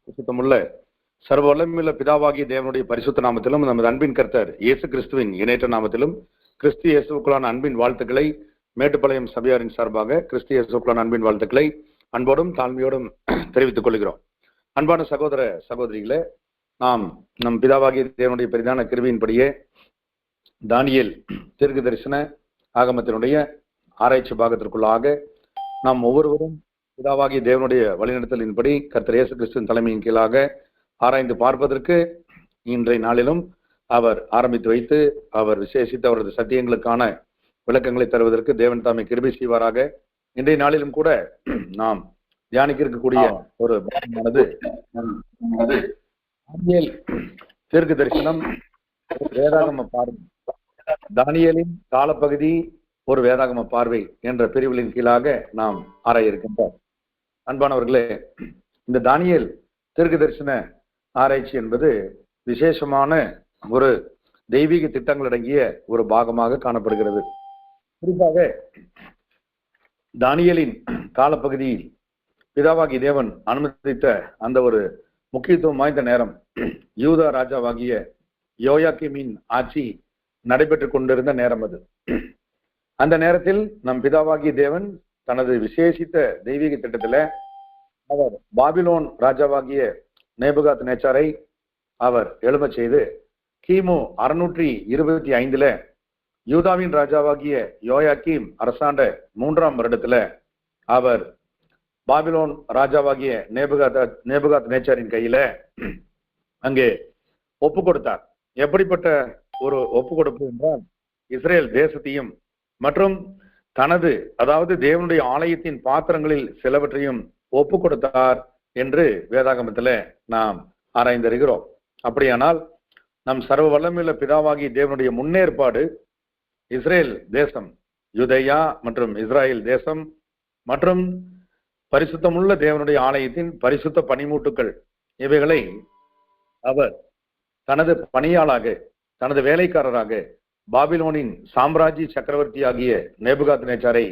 சுத்தமுள்ள சர்வ வல்லமையுள்ள பிதாவாகிய தேவனுடைய பரிசுத்த நாமத்திலும் நமது அன்பின் கர்த்தர் இயேசு கிறிஸ்துவின் இணையற்ற நாமத்திலும் கிறிஸ்து இயேசுவுக்குள்ளான அன்பின் வாழ்த்துக்களை மேட்டுப்பாளையம் சபையாரின் சார்பாக கிறிஸ்து இயேசுவுக்குள்ளான அன்பின் வாழ்த்துக்களை அன்போடும் தாழ்மையோடும் தெரிவித்துக் கொள்கிறோம். அன்பான சகோதர சகோதரிகளே, நாம் நம் பிதாவாகிய தேவனுடைய பெரிதான கிருபையின்படியே தானியேல் தீர்க்க தரிசன ஆகமத்தினுடைய ஆராய்ச்சி பாகத்திற்குள்ளாக நாம் ஒவ்வொருவரும் பிதாவாகிய தேவனுடைய வழிநடத்தலின்படி கர்த்தர் இயேசு கிறிஸ்துவின் தலைமையின் கீழாக ஆராய்ந்து பார்ப்பதற்கு இன்றைய நாளிலும் அவர் ஆரம்பித்து வைத்து அவர் விசேஷித்து அவரது சத்தியங்களுக்கான விளக்கங்களை தருவதற்கு தேவன் தாமே கிருபை செய்வாராக. இன்றைய நாளிலும் கூட நாம் தியானிக்க இருக்கக்கூடிய ஒரு பாகமானது தானியேல் தீர்க்க தரிசனம் வேதாகம பார்வை, தானியேலின் காலப்பகுதி ஒரு வேதாகம பார்வை என்ற பிரிவுகளின் கீழாக நாம் ஆராய இருக்கின்றோம். அன்பானவர்களே, இந்த தானியேல் தீர்க்க தரிசன ஆராய்ச்சி என்பது விசேஷமான ஒரு தெய்வீக திட்டங்கள் அடங்கிய ஒரு பாகமாக காணப்படுகிறது. குறிப்பாக தானியேலின் காலப்பகுதியில் பிதாவாகிய தேவன் அனுமதித்த அந்த ஒரு முக்கியத்துவம் வாய்ந்த நேரம் யூதா ராஜாவாகிய யோயாக்கீமின் ஆட்சி நடைபெற்றுக் கொண்டிருந்த நேரம் அது. அந்த நேரத்தில் நம் பிதாவாகிய தேவன் தனது விசேஷித்த தெய்வீக திட்டத்துல அவர் பாபிலோன் ராஜாவாகிய நேபுகாத் நேச்சாரை அவர் எழுமச் செய்து கிமு 625 யூதாவின் ராஜாவாகிய யோயாக்கீம் அரசாண்ட 3ஆம் வருடத்துல அவர் பாபிலோன் ராஜாவாகிய நேபுகாத் நேச்சாரின் கையில அங்கே ஒப்பு கொடுத்தார். எப்படிப்பட்ட ஒரு ஒப்பு கொடுப்பு என்றால், இஸ்ரேல் தேசத்தையும் மற்றும் தனது அதாவது தேவனுடைய ஆலயத்தின் பாத்திரங்களில் சிலவற்றையும் ஒப்பு கொடுத்தார் என்று வேதாகமத்துல நாம் ஆராய்ந்திருக்கிறோம். அப்படியானால் நம் சர்வ வல்லமையுள்ள பிதாவாகிய தேவனுடைய முன்னேற்பாடு இஸ்ரேல் தேசம், யூதேயா மற்றும் இஸ்ராயேல் தேசம் மற்றும் பரிசுத்தமுள்ள தேவனுடைய ஆலயத்தின் பரிசுத்த பணிமூட்டுக்கள் இவைகளை அவர் தனது பணியாளாக, தனது வேலைக்காரராக பாபிலோனின் சாம்ராஜ்ய சக்கரவர்த்தி ஆகிய நேபுகாத் நேச்சாரை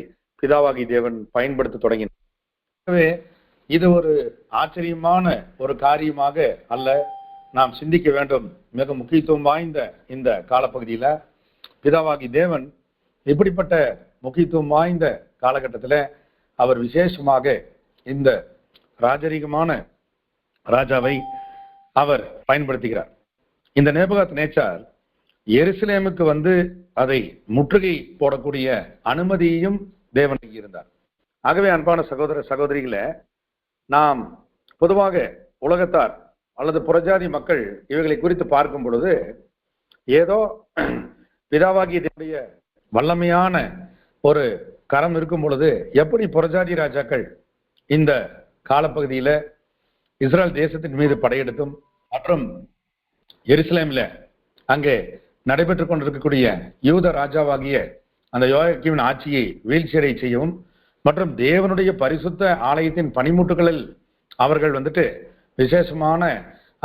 பிதாவாகிய தேவன் பயன்படுத்த தொடங்கினார். எனவே இது ஒரு ஆச்சரியமான ஒரு காரியமாக அல்ல, நாம் சிந்திக்க வேண்டும். மிக முக்கியத்துவம் வாய்ந்த இந்த காலப்பகுதியில பிதாவாகிய தேவன் இப்படிப்பட்ட முக்கியத்துவம் வாய்ந்த காலகட்டத்தில் அவர் விசேஷமாக இந்த ராஜரீகமான ராஜாவை அவர் பயன்படுத்துகிறார். இந்த நேபுகாத் நேச்சார் எருசலேமுக்கு வந்து அதை முற்றுகை போடக்கூடிய அனுமதியையும் தேவன் இருந்தார். ஆகவே அன்பான சகோதர சகோதரிகளை, நாம் பொதுவாக உலகத்தார் அல்லது புறஜாதி மக்கள் இவைகளை குறித்து பார்க்கும் பொழுது ஏதோ பிதாவாகிய தேவனுடைய வல்லமையான ஒரு கரம் இருக்கும் பொழுது எப்படி புறஜாதி ராஜாக்கள் இந்த காலப்பகுதியில இஸ்ரேல் தேசத்தின் மீது படையெடுத்தும் மற்றும் எருசலேம்ல அங்கே நடைபெற்றுக் கொண்டிருக்கக்கூடிய யூத ராஜாவாகிய அந்த யோயாக்கீமின் ஆட்சியை வீழ்ச்சியடை செய்யவும் மற்றும் தேவனுடைய பரிசுத்த ஆலயத்தின் பணிமூட்டுகளில் அவர்கள் விசேஷமான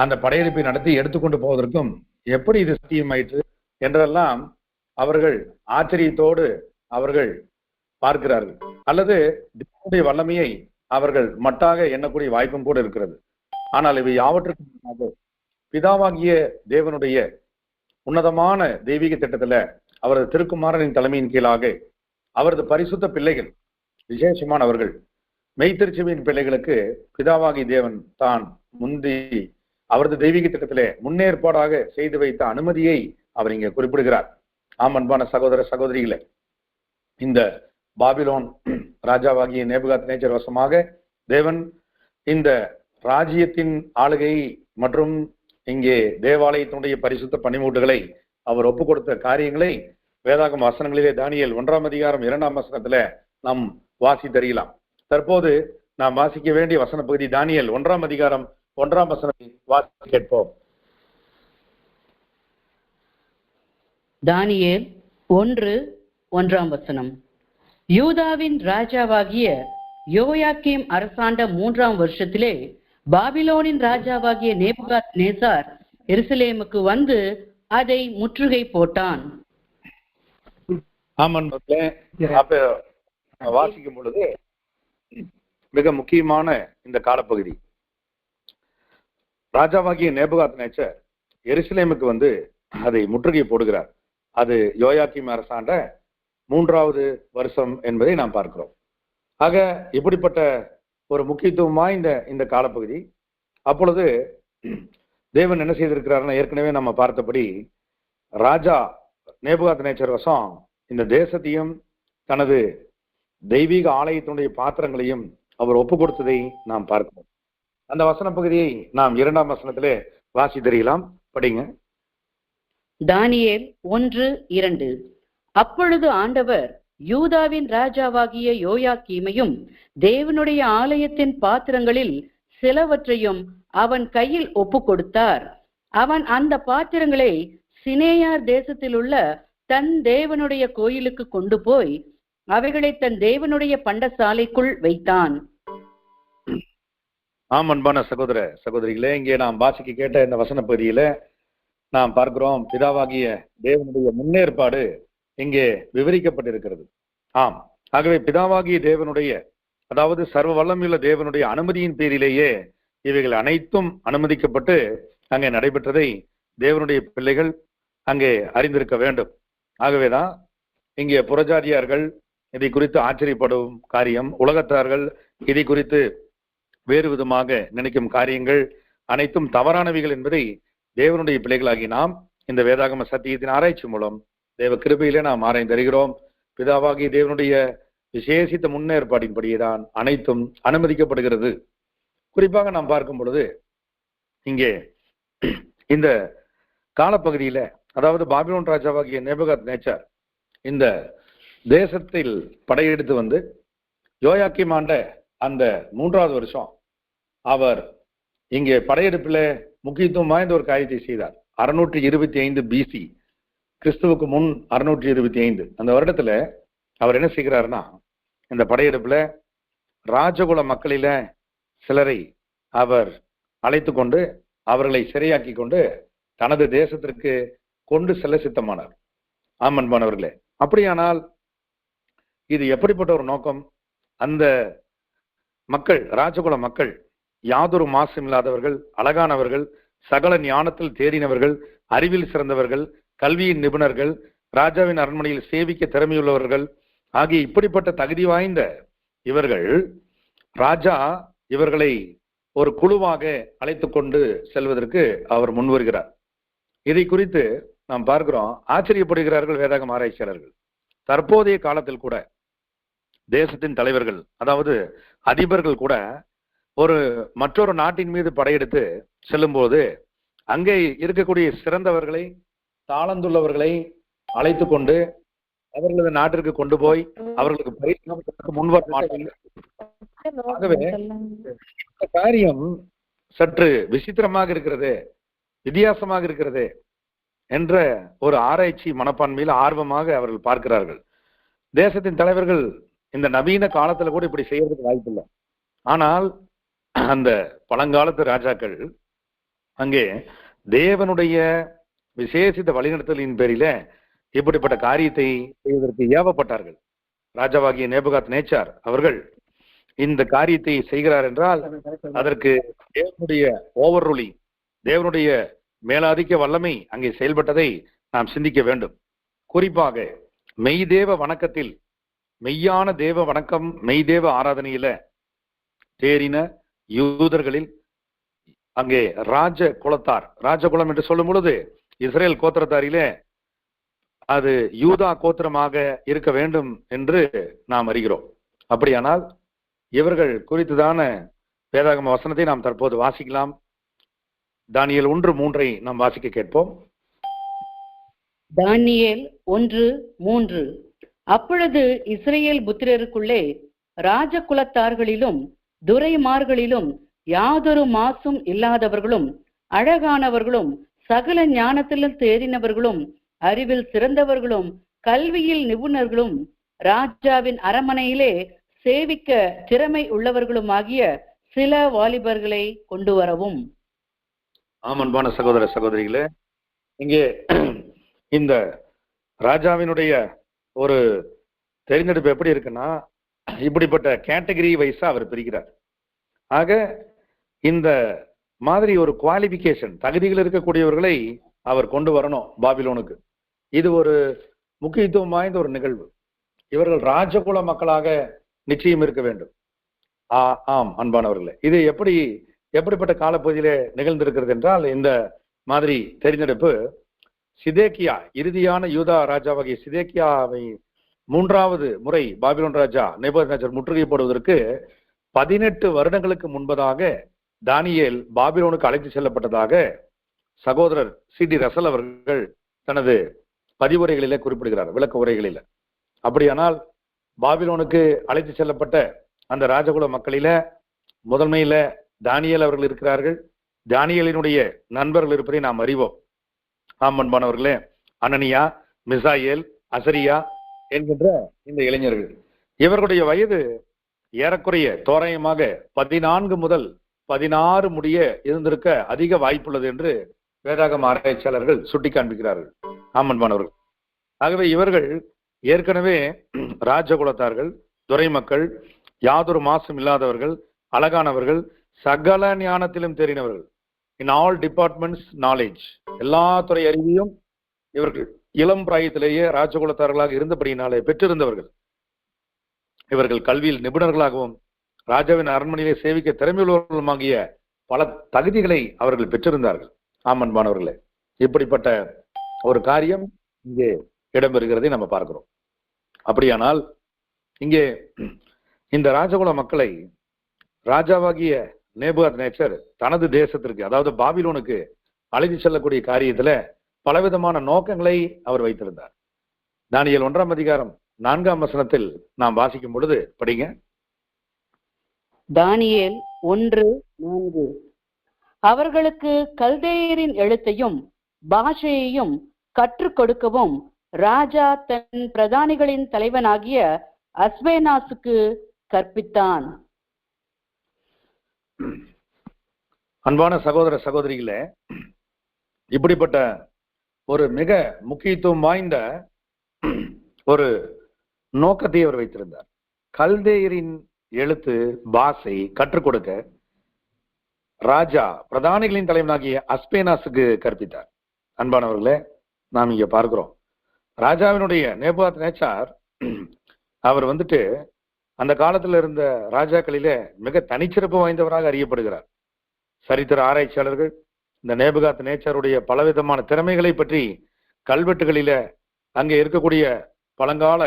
அந்த படையெடுப்பை நடத்தி எடுத்துக்கொண்டு போவதற்கும் எப்படி இது சாத்தியமாயிற்று என்றெல்லாம் அவர்கள் ஆச்சரியத்தோடு அவர்கள் பார்க்கிறார்கள். அல்லது தேவனுடைய வல்லமையை அவர்கள் மட்டாக எண்ணக்கூடிய வாய்ப்பும் கூட இருக்கிறது. ஆனால் இவை யாவற்றுக்கும் பிதாவாகிய தேவனுடைய உன்னதமான தெய்வீக திட்டத்துல அவரது திருக்குமாரனின் தலைமையின் கீழாக அவரது பரிசுத்த பிள்ளைகள், விசேஷமானவர்கள், மெய்த்திருச்சபையின் பிள்ளைகளுக்கு பிதாவாகிய தேவன் தான் முந்தி அவரது தெய்வீக திட்டத்திலே முன்னேற்பாடாக செய்து வைத்த அனுமதியை அவர் இங்கே குறிப்பிடுகிறார். ஆம் அன்பான சகோதர சகோதரிகளே, இந்த பாபிலோன் ராஜாவாகிய நேபுகாத் நேச்சர் வசமாக தேவன் இந்த ராஜ்யத்தின் ஆளுகை மற்றும் இங்கே தேவாலயத்தினுடைய பரிசுத்த பணிமூட்டுகளை அவர் ஒப்பு கொடுத்த காரியங்களை வேதாகம வசனங்களிலே தானியேல் 1ஆம் அதிகாரம் 2ஆம் வசனத்துல நாம் வாசித்தறியலாம். தற்போது நாம் வாசிக்க வேண்டிய வசன பகுதி தானியேல் 1ஆம் அதிகாரம் 1ஆம் வசனத்தை வாசி கேட்போம். தானியேல் 1:1 வசனம். யூதாவின் ராஜாவாகிய யோயாக்கீம் அரசாண்ட 3ஆம் வருஷத்திலே பாபிலோனின் ராஜாவாகிய நேபுகாத் நேசார் எருசலேமுக்கு வந்து அதை முற்றுகை போட்டான். ஆமன் வாசிக்கும் பொழுது மிக முக்கியமான இந்த காலப்பகுதி ராஜாவாகிய நேபுகாத்நேச்சர் எருசலேமுக்கு வந்து அதை முற்றுகை போடுகிறார். அது யோயாக்கீம் அரசாண்ட 3வது வருஷம் என்பதை நாம் பார்க்கிறோம். ஆக இப்படிப்பட்ட ஒரு முக்கியத்துவம் வாய்ந்த இந்த காலப்பகுதி. அப்பொழுது தேவன் என்ன செய்திருக்கிறார்னா, ஏற்கனவே நம்ம பார்த்தபடி ராஜா நேபுகாத்நேச்சர் வசம் இந்த தேசத்தையும் தனது தெய்வீக ஆலயத்தினுடைய பாத்திரங்களையும் அவர் ஒப்பு கொடுத்ததை நாம் பார்க்கிறோம். அந்த வசன பகுதியை நாம் 2ஆம் வசனத்திலே வாசி தெரியலாம், படிங்க. தானியேல் 1:2. அப்பொழுது ஆண்டவர் யூதாவின் ராஜாவாகிய யோயாக்கீமையும் தேவனுடைய ஆலயத்தின் பாத்திரங்களில் சிலவற்றையும் அவன் கையில் ஒப்பு கொடுத்தார். அவன் அந்த பாத்திரங்களை சினேயார் தேசத்தில் உள்ள தன் தேவனுடைய கோயிலுக்கு கொண்டு போய் அவைகளை தன் தேவனுடைய பண்டசாலைக்குள் வைத்தான். ஆம், அன்பான சகோதர சகோதரிகளே, இங்கே நாம் வாசிக்க கேட்ட இந்த வசன பகுதியில நாம் பார்க்கிறோம், பிதாவாகிய தேவனுடைய முன்னேற்பாடு இங்கே விவரிக்கப்பட்டிருக்கிறது. ஆம், ஆகவே பிதாவாகிய தேவனுடைய, அதாவது சர்வ வல்லமையுள்ள தேவனுடைய அனுமதியின் பேரிலேயே இவைகள் அனைத்தும் அனுமதிக்கப்பட்டு அங்கே நடைபெற்றதை தேவனுடைய பிள்ளைகள் அங்கே அறிந்திருக்க வேண்டும். ஆகவேதான் இங்கே புறஜாதியார்கள் இதை குறித்து ஆச்சரியப்படும் காரியம், உலகத்தார்கள் இதை குறித்து வேறு விதமாக நினைக்கும் காரியங்கள் அனைத்தும் தவறானவைகள் என்பதை தேவனுடைய பிள்ளைகளாகி நாம் இந்த வேதாகம சத்தியத்தின் ஆராய்ச்சி மூலம் தேவ கிருபையிலே நாம் ஆராய்ந்தறிகிறோம். பிதாவாகிய தேவனுடைய விசேஷித்த முன்னேற்பாடின்படியேதான் அனைத்தும் அனுமதிக்கப்படுகிறது. குறிப்பாக நாம் பார்க்கும் பொழுது இங்கே இந்த காலப்பகுதியில, அதாவது பாபிலோன் ராஜாவாகிய நேபுகாத்நேச்சர் இந்த தேசத்தில் படையெடுத்து வந்து யோயாக்கீம் ஆண்ட அந்த 3வது வருஷம் அவர் இங்கே படையெடுப்பில் முக்கியத்துவம் வாய்ந்த ஒரு காரியத்தை செய்தார். 625 BC, கிறிஸ்துவுக்கு முன் 625 அந்த வருடத்துல அவர் என்ன செய்கிறார்னா, இந்த படையெடுப்புல ராஜகுல மக்களில சிலரை அவர் அழைத்து கொண்டு அவர்களை சிறையாக்கி கொண்டு தனது தேசத்திற்கு கொண்டு செல்ல சித்தமானார். ஆமன்பானவர்களே, அப்படியானால் இது எப்படிப்பட்ட ஒரு நோக்கம்? அந்த மக்கள், ராஜகுல மக்கள் யாதொரு மாசும் இல்லாதவர்கள், அழகானவர்கள், சகல ஞானத்தில் தேறினவர்கள், அறிவில் சிறந்தவர்கள், கல்வியின் நிபுணர்கள், ராஜாவின் அரண்மனையில் சேவிக்க திறமையுள்ளவர்கள் ஆகிய இப்படிப்பட்ட தகுதி வாய்ந்த இவர்கள், ராஜா இவர்களை ஒரு குழுவாக அழைத்து கொண்டு செல்வதற்கு அவர் முன்வருகிறார். இதை குறித்து நாம் பார்க்கிறோம், ஆச்சரியப்படுகிறார்கள் வேதாகம ஆராய்ச்சியாளர்கள். தற்போதைய காலத்தில் கூட தேசத்தின் தலைவர்கள், அதாவது அதிபர்கள் கூட ஒரு மற்றொரு நாட்டின் மீது படையெடுத்து செல்லும்போது அங்கே இருக்கக்கூடிய சிறந்தவர்களை, தாளந்துள்ளவர்களை அழைத்து கொண்டு அவர்களது நாட்டிற்கு கொண்டு போய் அவர்களுக்கு பயிற்சி முன்வர மாட்டாங்க. ஆகவே இந்த காரியம் சற்று விசித்திரமாக இருக்கிறது, வித்தியாசமாக இருக்கிறது என்ற ஒரு ஆராய்ச்சி மனப்பான்மையில் ஆர்வமாக அவர்கள் பார்க்கிறார்கள். தேசத்தின் தலைவர்கள் இந்த நவீன காலத்துல கூட இப்படி செய்யறதுக்கு வாய்ப்பில்லை. ஆனால் அந்த பழங்காலத்து ராஜாக்கள் அங்கே தேவனுடைய விசேஷித்த வழிநடத்தலின் பேரில இப்படிப்பட்ட காரியத்தை செய்வதற்கு ஏவப்பட்டார்கள். ராஜாவாகிய நேபுகாத்நேச்சர் அவர்கள் இந்த காரியத்தை செய்கிறார் என்றால் அதற்கு தேவனுடைய ஓவர் ரூலிங், தேவனுடைய மேலாதிக்க வல்லமை அங்கே செயல்பட்டதை நாம் சிந்திக்க வேண்டும். குறிப்பாக மெய்தேவ வணக்கத்தில், மெய்யான தேவ வணக்கம், மெய்தேவ ஆராதனையில தேறின யூதர்களில் அங்கே ராஜ குலத்தார், ராஜகுலம் என்று சொல்லும் பொழுது இஸ்ரேல் கோத்திரத்தாரிலே அது யூதா கோத்திரமாக இருக்க வேண்டும் என்று நாம் அறிகிறோம். அப்படியானால் இவர்கள் குறித்துதான வேதாகம வசனத்தை நாம் தற்போது வாசிக்கலாம். தானியேல் 1:3 நாம் வாசிக்க கேட்போம். தானியேல் 1:3. அப்பொழுது இஸ்ரேல் புத்திரருக்குள்ளே ராஜகுலத்தார்களிலும் துரைமார்களிலும் யாதொரு மாசும் இல்லாதவர்களும், அழகானவர்களும், சகல ஞானத்திலும் தேறினவர்களும், அறிவில் சிறந்தவர்களும், கல்வியில் நிபுணர்களும், ராஜாவின் அரண்மனையிலே சேவிக்க திறமை உள்ளவர்களும் ஆகிய சில வாலிபர்களை கொண்டு வரவும். ஆமன்பான சகோதர சகோதரிகளே, இங்கே இந்த ராஜாவினுடைய ஒரு தெரிந்தெடுப்பு எப்படி இருக்குன்னா, இப்படிப்பட்ட கேட்டகரி வைஸா அவர் பிரிக்கிறார். ஆக இந்த மாதிரி ஒரு குவாலிபிகேஷன், தகுதிகள் இருக்கக்கூடியவர்களை அவர் கொண்டு வரணும் பாபிலோனுக்கு. இது ஒரு முக்கியத்துவம் வாய்ந்த ஒரு நிகழ்வு. இவர்கள் ராஜகுல மக்களாக நிச்சயம் இருக்க வேண்டும். ஆம் அன்பானவர்களே, இது எப்படிப்பட்ட காலப்பகுதியிலே நிகழ்ந்திருக்கிறது என்றால், இந்த மாதிரி தெரிந்தெடுப்பு சிதேக்கியா, இறுதியான யூதா ராஜாவாகிய சிதேக்கியாவை 3வது முறை பாபிலோன் ராஜா நேபுகாத்நேச்சர் முற்றுகை போடுவதற்கு 18 வருடங்களுக்கு முன்பதாக தானியேல் பாபிலோனுக்கு அழைத்து செல்லப்பட்டதாக சகோதரர் சி.டி. ரசல் அவர்கள் தனது பதிவுரைகளிலே குறிப்பிடுகிறார், விளக்க உரைகளில. அப்படியானால் பாபிலோனுக்கு அழைத்து செல்லப்பட்ட அந்த ராஜகுல மக்களில முதன்மையில தானியேல் அவர்கள் இருக்கிறார்கள். தானியேலினுடைய நண்பர்கள் இருப்பதை நாம் அறிவோம். ஆம் அன்பானவர்களே, அனனியா, மிசாயேல், அசரியா என்கின்ற இந்த இளைஞர்கள், இவர்களுடைய வயது ஏறக்குறைய தோராயமாக 14 முதல் 16 முடிய இருந்திருக்க அதிக வாய்ப்புள்ளது என்று வேதாகம ஆராய்ச்சியாளர்கள் சுட்டி காண்பிக்கிறார்கள். ஆம் அன்பானவர்கள், ஆகவே இவர்கள் ஏற்கனவே ராஜகுலத்தார்கள், துறை மக்கள், யாதொரு மாசும் இல்லாதவர்கள், அழகானவர்கள், சகல ஞானத்திலும் தெரிந்தவர்கள். இன் ஆல் டிபார்ட்மெண்ட்ஸ் நாலேஜ், எல்லா துறை அறிவியும் இவர்கள் இளம் பிராயத்திலேயே ராஜகுலத்தார்களாக இருந்தபடியினாலே பெற்றிருந்தவர்கள். இவர்கள் கல்வியில் நிபுணர்களாகவும் ராஜாவின் அரண்மனையிலே சேவிக்க திறமையுள்ளவர்களுமாகிய பல தகுதிகளை அவர்கள் பெற்றிருந்தார்கள். ஆமன்பானவர்களே, இப்படிப்பட்ட ஒரு காரியம் இங்கே இடம்பெறுகிறதை நம்ம பார்க்கிறோம். அப்படியானால் இங்கே இந்த ராஜகுல மக்களை ராஜாவாகிய நேபுகாத்நேச்சர் தனது தேசத்திற்கு, அதாவது பாபிலோனுக்கு அழைத்து செல்லக்கூடிய காரியத்துல பலவிதமான நோக்கங்களை அவர் வைத்திருந்தார். தானியேல் 1ஆம் அதிகாரம் 4ஆம் வசனத்தில் நாம் வாசிக்கும் பொழுது படிங்க. தானியேல் 1:4. அவர்களுக்கு கல்தேயரின் எழுத்தையும் பாஷையையும் கற்றுக் கொடுக்கவும் ராஜா தன் பிரதானிகளின் தலைவனாகிய அஸ்வேனாசுக்கு கற்பித்தான். அன்பான சகோதர சகோதரிகளே, இப்படிப்பட்ட ஒரு மிக முக்கியத்துவம் வாய்ந்த ஒரு நோக்கத்தை அவர் வைத்திருந்தார். கல்தேயரின் எழுத்து பாஷை கற்றுக் கொடுக்க ராஜா பிரதானிகளின் தலைவனாகிய அஸ்பேனாசுக்கு கற்பித்தார். அன்பானவர்களே, நாம் இங்க பார்க்கிறோம், ராஜாவினுடைய நேபுகாத்நேச்சார் அவர் அந்த காலத்துல இருந்த ராஜாக்களிலே மிக தனிச்சிறப்பு வாய்ந்தவராக அறியப்படுகிறார். சரித்திர ஆராய்ச்சியாளர்கள் இந்த நேபுகாத்நேச்சருடைய பலவிதமான திறமைகளை பற்றி கல்வெட்டுகளில அங்கே இருக்கக்கூடிய பழங்கால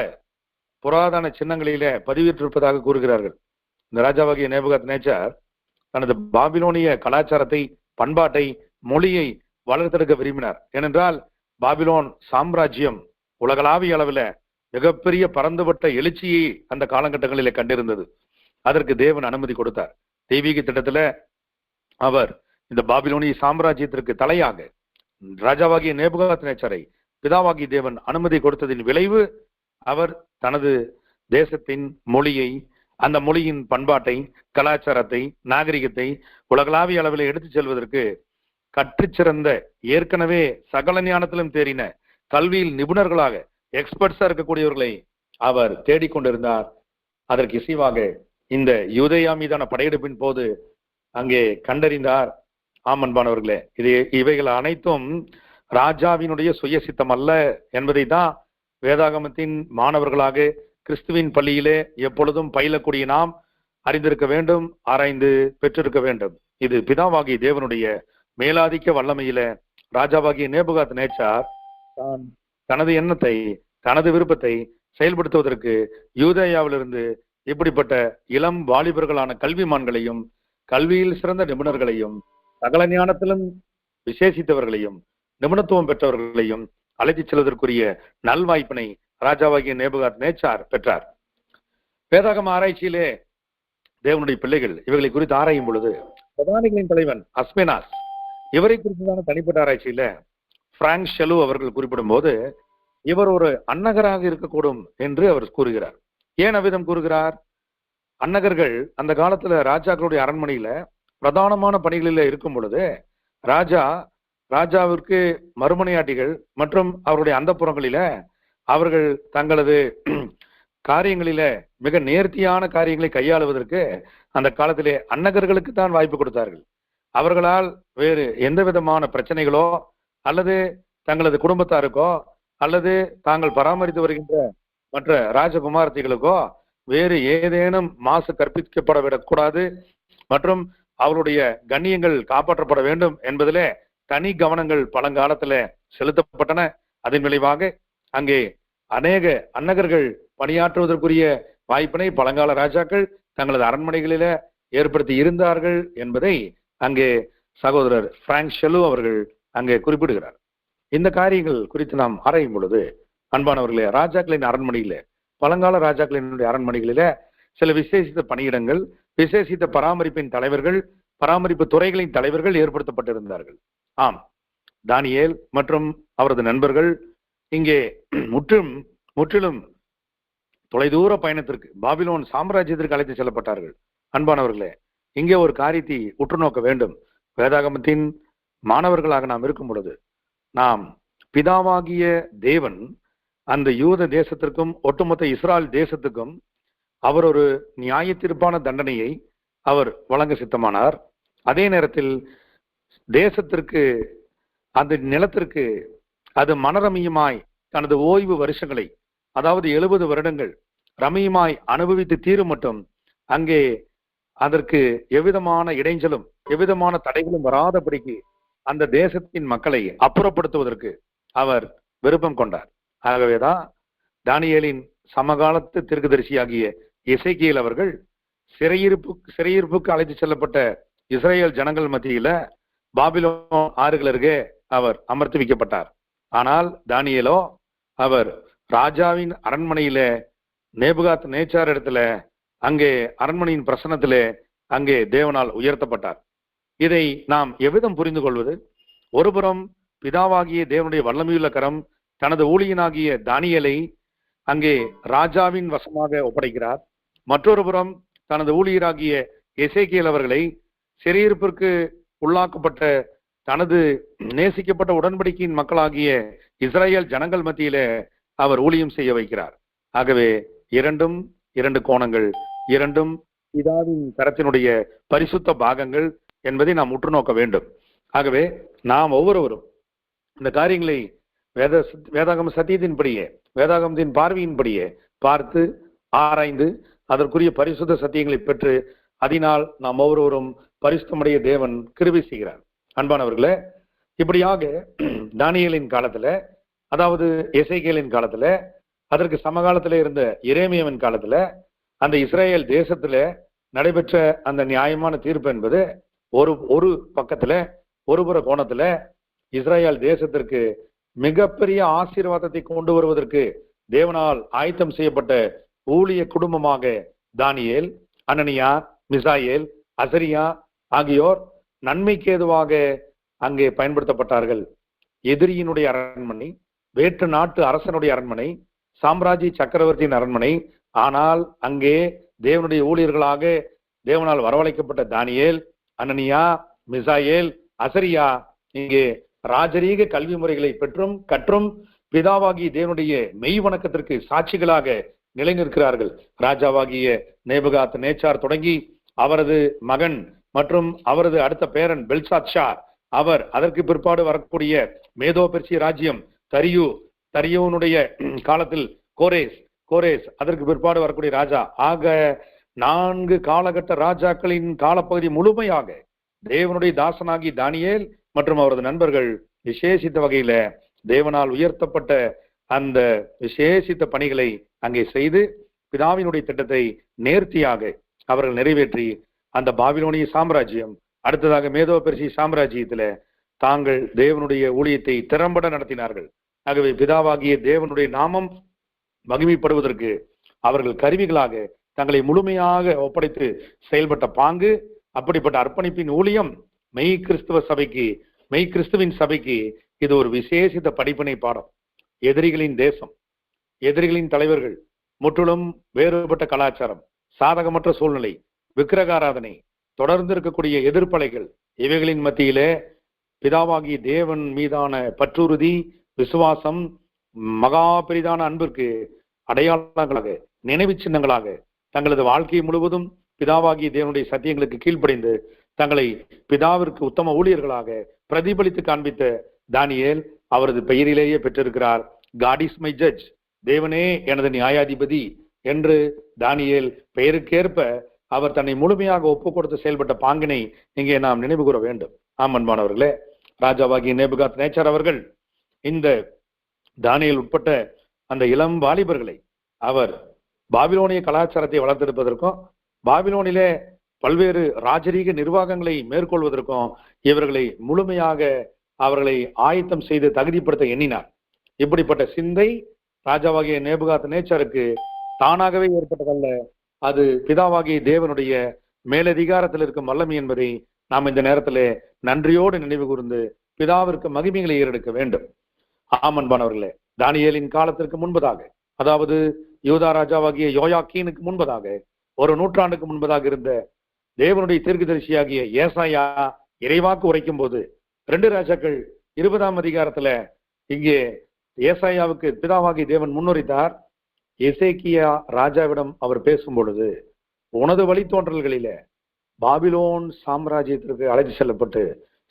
புராதன சின்னங்களில பதிவிட்டிருப்பதாக கூறுகிறார்கள். இந்த ராஜாவாகிய நேபுகாத்நேச்சர் தனது பாபிலோனிய கலாச்சாரத்தை, பண்பாட்டை, மொழியை வளர்த்தெடுக்க விரும்பினார். ஏனென்றால் பாபிலோன் சாம்ராஜ்யம் உலகளாவிய அளவில் மிகப்பெரிய பரந்துபட்ட எழுச்சியை அந்த காலகட்டங்களிலே கண்டிருந்தது. அதற்கு தேவன் அனுமதி கொடுத்தார். தெய்வீக திட்டத்துல அவர் இந்த பாபிலோனிய சாம்ராஜ்யத்திற்கு தலையாக ராஜாவாகிய நேபுகாத்நேச்சரை பிதாவாகிய தேவன் அனுமதி கொடுத்ததின் விளைவு, அவர் தனது தேசத்தின் மொழியை, அந்த மொழியின் பண்பாட்டை, கலாச்சாரத்தை, நாகரிகத்தை உலகளாவிய அளவில் எடுத்துச் செல்வதற்கு கற்றுச்சிறந்த, ஏற்கனவே சகல ஞானத்திலும் தேறின, கல்வியில் நிபுணர்களாக எக்ஸ்பர்ட்ஸா இருக்கக்கூடியவர்களை அவர் தேடிக்கொண்டிருந்தார். அதற்கு இசைவாக இந்த யூதேயா மீதான படையெடுப்பின் போது அங்கே கண்டறிந்தார். ஆமன்பானவர்களே, இவைகள் அனைத்தும் ராஜாவினுடைய சுயசித்தம் அல்ல என்பதை தான் வேதாகமத்தின் மாணவர்களாக கிறிஸ்துவின் பள்ளியிலே எப்பொழுதும் பயிலக்கூடிய நாம் அறிந்திருக்க வேண்டும், ஆராய்ந்து பெற்றிருக்க வேண்டும். இது பிதாவாகிய தேவனுடைய மேலாதிக்க வல்லமையில ராஜாவாகிய நேபுகாத்நேச்சார் தான் தனது எண்ணத்தை, தனது விருப்பத்தை செயல்படுத்துவதற்கு யூதேயாவிலிருந்து இப்படிப்பட்ட இளம் வாலிபர்களான கல்விமான்களையும், கல்வியில் சிறந்த நிபுணர்களையும், சகல ஞானத்திலும் விசேஷித்தவர்களையும், நிபுணத்துவம் பெற்றவர்களையும் அழைத்துச் செல்வதற்குரிய நல்வாய்ப்பினை ராஜாவாகிய நேபுகாத்நேச்சார் பெற்றார். வேதாகம ஆராய்ச்சியிலே தேவனுடைய பிள்ளைகள் இவைகளை குறித்து ஆராயும் பொழுது பிரதானிகளின் தலைவன் அஸ்பேனாஸ், இவரை குறித்துதான தனிப்பட்ட ஆராய்ச்சியில பிராங்க் ஷெலு அவர்கள் குறிப்பிடும் போது இவர் ஒரு அன்னகராக இருக்கக்கூடும் என்று அவர் கூறுகிறார். ஏன் அவ்விதம் கூறுகிறார்? அன்னகர்கள் அந்த காலத்துல ராஜாக்களுடைய அரண்மனையில பிரதானமான பணிகளில இருக்கும் பொழுது ராஜாவிற்கு மறுமனையாட்டிகள் மற்றும் அவருடைய அந்தப்புறங்களில அவர்கள் தங்களது காரியங்களில மிக நேர்த்தியான காரியங்களை கையாளுவதற்கு அந்த காலத்திலே அன்னகர்களுக்கு தான் வாய்ப்பு கொடுத்தார்கள். அவர்களால் வேறு எந்த விதமான பிரச்சனைகளோ அல்லது தங்களது குடும்பத்தாருக்கோ அல்லது தாங்கள் பராமரித்து வருகின்ற மற்ற ராஜகுமாரத்திகளுக்கோ வேறு ஏதேனும் மாசு கற்பிக்கப்பட விடக்கூடாது மற்றும் அவருடைய கண்ணியங்கள் காப்பாற்றப்பட வேண்டும் என்பதிலே தனி கவனங்கள் பழங்காலத்துல செலுத்தப்பட்டன. அதன் விளைவாக அங்கே அநேக அன்னகர்கள் பணியாற்றுவதற்குரிய வாய்ப்பினை பழங்கால ராஜாக்கள் தங்களது அரண்மனைகளில ஏற்படுத்தி இருந்தார்கள் என்பதை அங்கே சகோதரர் பிராங்க் ஷெலு அவர்கள் அங்கே குறிப்பிடுகிறார். இந்த காரியங்கள் குறித்து நாம் ஆராயும் பொழுது அன்பானவர்களே, ராஜாக்களின் அரண்மனையில, பழங்கால ராஜாக்களினுடைய அரண்மனைகளில சில விசேஷித்த பணியிடங்கள், விசேஷித்த பராமரிப்பின் தலைவர்கள், பராமரிப்பு துறைகளின் தலைவர்கள் ஏற்படுத்தப்பட்டிருந்தார்கள். ஆம், தானியேல் மற்றும் அவரது நண்பர்கள் இங்கே முற்றிலும் தொலைதூர பயணத்திற்கு, பாபிலோன் சாம்ராஜ்யத்திற்கு அழைத்து செல்லப்பட்டார்கள். அன்பானவர்களே, இங்கே ஒரு காரியத்தை உற்று நோக்க வேண்டும். வேதாகமத்தின் மாணவர்களாக நாம் இருக்கும் பொழுது நாம் பிதாவாகிய தேவன் அந்த யூத தேசத்திற்கும் ஒட்டுமொத்த இஸ்ராயல் தேசத்துக்கும் அவர் ஒரு நியாய தீர்ப்பான தண்டனையை அவர் வழங்க சித்தமானார். அதே நேரத்தில் தேசத்திற்கு, அந்த நிலத்திற்கு அது மனரமியமாய் தனது ஓய்வு வருஷங்களை, அதாவது 70 வருடங்கள் ரமியமாய் அனுபவித்து தீரும் மட்டும் அங்கே அதற்கு எவ்விதமான இடைஞ்சலும் எவ்விதமான தடைகளும் வராதபடிக்கு அந்த தேசத்தின் மக்களை அப்புறப்படுத்துவதற்கு அவர் விருப்பம் கொண்டார். ஆகவேதான் தானியேலின் சமகாலத்து தீர்க்கதரிசியாகிய எசேக்கியேல் அவர்கள் சிறையிருப்புக்கு அழைத்து செல்லப்பட்ட இஸ்ரேல் ஜனங்கள் மத்தியில பாபிலோன் ஆறுகள் அருகே அவர் அமர்த்தி வைக்கப்பட்டார். ஆனால் தானியேலோ அவர் ராஜாவின் அரண்மனையில நேபுகாத் நேச்சார் இடத்துல, அங்கே அரண்மனையின் பிரசன்னத்திலே அங்கே தேவனால் உயர்த்தப்பட்டார். இதை நாம் எவ்விதம் புரிந்து கொள்வது? ஒருபுறம் பிதாவாகிய தேவனுடைய வல்லமையுள்ள கரம் தனது ஊழியனாகிய தானியேலை அங்கே ராஜாவின் வசமாக ஒப்படைக்கிறார். மற்றொரு புறம் தனது ஊழியராகிய எசேக்கியேல் அவர்களை சிறையிருப்பிற்கு உள்ளாக்கப்பட்ட தனது நேசிக்கப்பட்ட உடன்படிக்கையின் மக்களாகிய இஸ்ரேல் ஜனங்கள் மத்தியிலே அவர் ஊழியம் செய்ய வைக்கிறார். ஆகவே இரண்டு கோணங்கள், இரண்டும் பிதாவின் கரத்தினுடைய பரிசுத்த பாகங்கள் என்பதை நாம் உற்று நோக்க வேண்டும். ஆகவே நாம் ஒவ்வொருவரும் இந்த காரியங்களை வேதாகம சத்தியத்தின்படியே, வேதாகமத்தின் பார்வையின்படியே பார்த்து ஆராய்ந்து அதற்குரிய பரிசுத்த சத்தியங்களை பெற்று அதனால் நாம் ஒவ்வொருவரும் பரிசுத்தமுடைய தேவன் கிருபை செய்கிறார். அன்பானவர்களே, இப்படியாக தானியேலின் காலத்துல, அதாவது எசேக்கியேலின் காலத்துல, அதற்கு சமகாலத்துல இருந்த எரேமியாவின் காலத்துல அந்த இஸ்ரேல் தேசத்துல நடைபெற்ற அந்த நியாயமான தீர்ப்பு என்பது ஒரு பக்கத்துல, ஒருபுற கோணத்துல இஸ்ரேல் தேசத்திற்கு மிகப்பெரிய ஆசீர்வாதத்தை கொண்டு வருவதற்கு தேவனால் ஆயத்தம் செய்யப்பட்ட ஊழிய குடும்பமாக தானியேல், அனனியா, மிசாயேல், அசரியா ஆகியோர் நன்மைக்கு ஏதுவாக அங்கே பயன்படுத்தப்பட்டார்கள். எதிரியினுடைய அரண்மனை, வேற்று நாட்டு அரசனுடைய அரண்மனை, சாம்ராஜ்ய சக்கரவர்த்தியின் அரண்மனை. ஆனால் அங்கே தேவனுடைய ஊழியர்களாக தேவனால் வரவழைக்கப்பட்ட தானியேல், அனனியா, மிசாயேல், அசரியா இங்கே ராஜரீக கல்வி முறைகளை பெற்றும் கற்றும் பிதாவாகிய தேவனுடைய மெய் வணக்கத்திற்கு சாட்சிகளாக நிலை நிற்கிறார்கள். ராஜாவாகிய நேபுகாத் நேச்சார் தொடங்கி அவரது மகன் மற்றும் அவரது அடுத்த பேரன் பெல்சாத்ஷார், அவர் அதற்கு பிற்பாடு வரக்கூடிய மேதோ பெர்சிய ராஜ்யம் தரியுனுடைய காலத்தில் கோரேஸ் அதற்கு பிற்பாடு வரக்கூடிய ராஜா ஆக 4 காலகட்ட ராஜாக்களின் காலப்பகுதி முழுமையாக தேவனுடைய தாசனாகி தானியேல் மற்றும் அவரது நண்பர்கள் விசேஷித்த வகையில தேவனால் உயர்த்தப்பட்ட அந்த விசேஷித்த பணிகளை அங்கே செய்து பிதாவினுடைய திட்டத்தை நேர்த்தியாக அவர்கள் நிறைவேற்றி அந்த பாபிலோனிய சாம்ராஜ்யம், அடுத்ததாக மேதோ பெர்சிய சாம்ராஜ்யத்துல தாங்கள் தேவனுடைய ஊழியத்தை திறம்பட நடத்தினார்கள். ஆகவே பிதாவாகிய தேவனுடைய நாமம் மகிமைப்படுவதற்கு அவர்கள் கருவிகளாக தங்களை முழுமையாக ஒப்படைத்து செயல்பட்ட பாங்கு, அப்படிப்பட்ட அர்ப்பணிப்பின் ஊழியம் மெய் கிறிஸ்துவின் சபைக்கு இது ஒரு விசேஷித்த படிப்பினை பாடம். எதிரிகளின் தேசம், எதிரிகளின் தலைவர்கள், முற்றிலும் வேறுபட்ட கலாச்சாரம், சாதகமற்ற சூழ்நிலை, விக்கிரகாராதனை, தொடர்ந்து இருக்கக்கூடிய எதிர்ப்பலைகள், இவைகளின் மத்தியிலே பிதாவாகிய தேவன் மீதான பற்றுறுதி, விசுவாசம், மகா பெரிதான அன்பிற்கு அடையாளங்களாக, நினைவு சின்னங்களாக தங்களது வாழ்க்கை முழுவதும் பிதாவாகிய தேவனுடைய சத்தியங்களுக்கு கீழ்ப்படைந்து தங்களை பிதாவிற்கு உத்தம ஊழியர்களாக பிரதிபலித்து காண்பித்த தானியேல் அவரது பெயரிலேயே பெற்றிருக்கிறார், காட் இஸ் மை ஜட்ஜ், தேவனே எனது நியாயாதிபதி என்று தானியேல் பெயருக்கேற்ப அவர் தன்னை முழுமையாக ஒப்பு கொடுத்து செயல்பட்ட பாங்கினை இங்கே நாம் நினைவு கூற வேண்டும். அன்பானவர்களே, ராஜாவாகிய நேபுகாத் நேச்சர் அவர்கள் இந்த தானியேல் உட்பட்ட அந்த இளம் வாலிபர்களை அவர் பாபிலோனிய கலாச்சாரத்தை வளர்த்தெடுப்பதற்கும் பாபிலோனிலே பல்வேறு ராஜரீக நிர்வாகங்களை மேற்கொள்வதற்கும் இவர்களை முழுமையாக அவர்களை ஆயத்தம் செய்து தகுதிப்படுத்த எண்ணினார். இப்படிப்பட்ட சிந்தை ராஜாவாகிய நேபுகாத் நேச்சருக்கு தானாகவே ஏற்பட்டதல்ல, அது பிதாவாகிய தேவனுடைய மேலதிகாரத்தில் இருக்கும் வல்லமை என்பதை நாம் இந்த நேரத்தில் நன்றியோடு நினைவு கூர்ந்து பிதாவிற்கு மகிமைகளை ஏறெடுக்க வேண்டும். அன்பானவர்களே, தானியேலின் காலத்திற்கு முன்பதாக, அதாவது யூதா ராஜாவாகிய யோயாக்கீனுக்கு முன்பதாக, ஒரு நூற்றாண்டுக்கு முன்பதாக இருந்த தேவனுடைய தீர்க்கதரிசியாகிய ஏசாயா இறைவாக்கு உரைக்கும் போது 2 ராஜாக்கள் 20ஆம் அதிகாரத்துல இங்கே ஏசாயாவுக்கு பிதாவாகிய தேவன் முன்னுரைத்தார். எசேக்கியா ராஜாவிடம் அவர் பேசும் பொழுது, உனது வழித்தோன்றல்களில பாபிலோன் சாம்ராஜ்யத்திற்கு அழைத்து செல்லப்பட்டு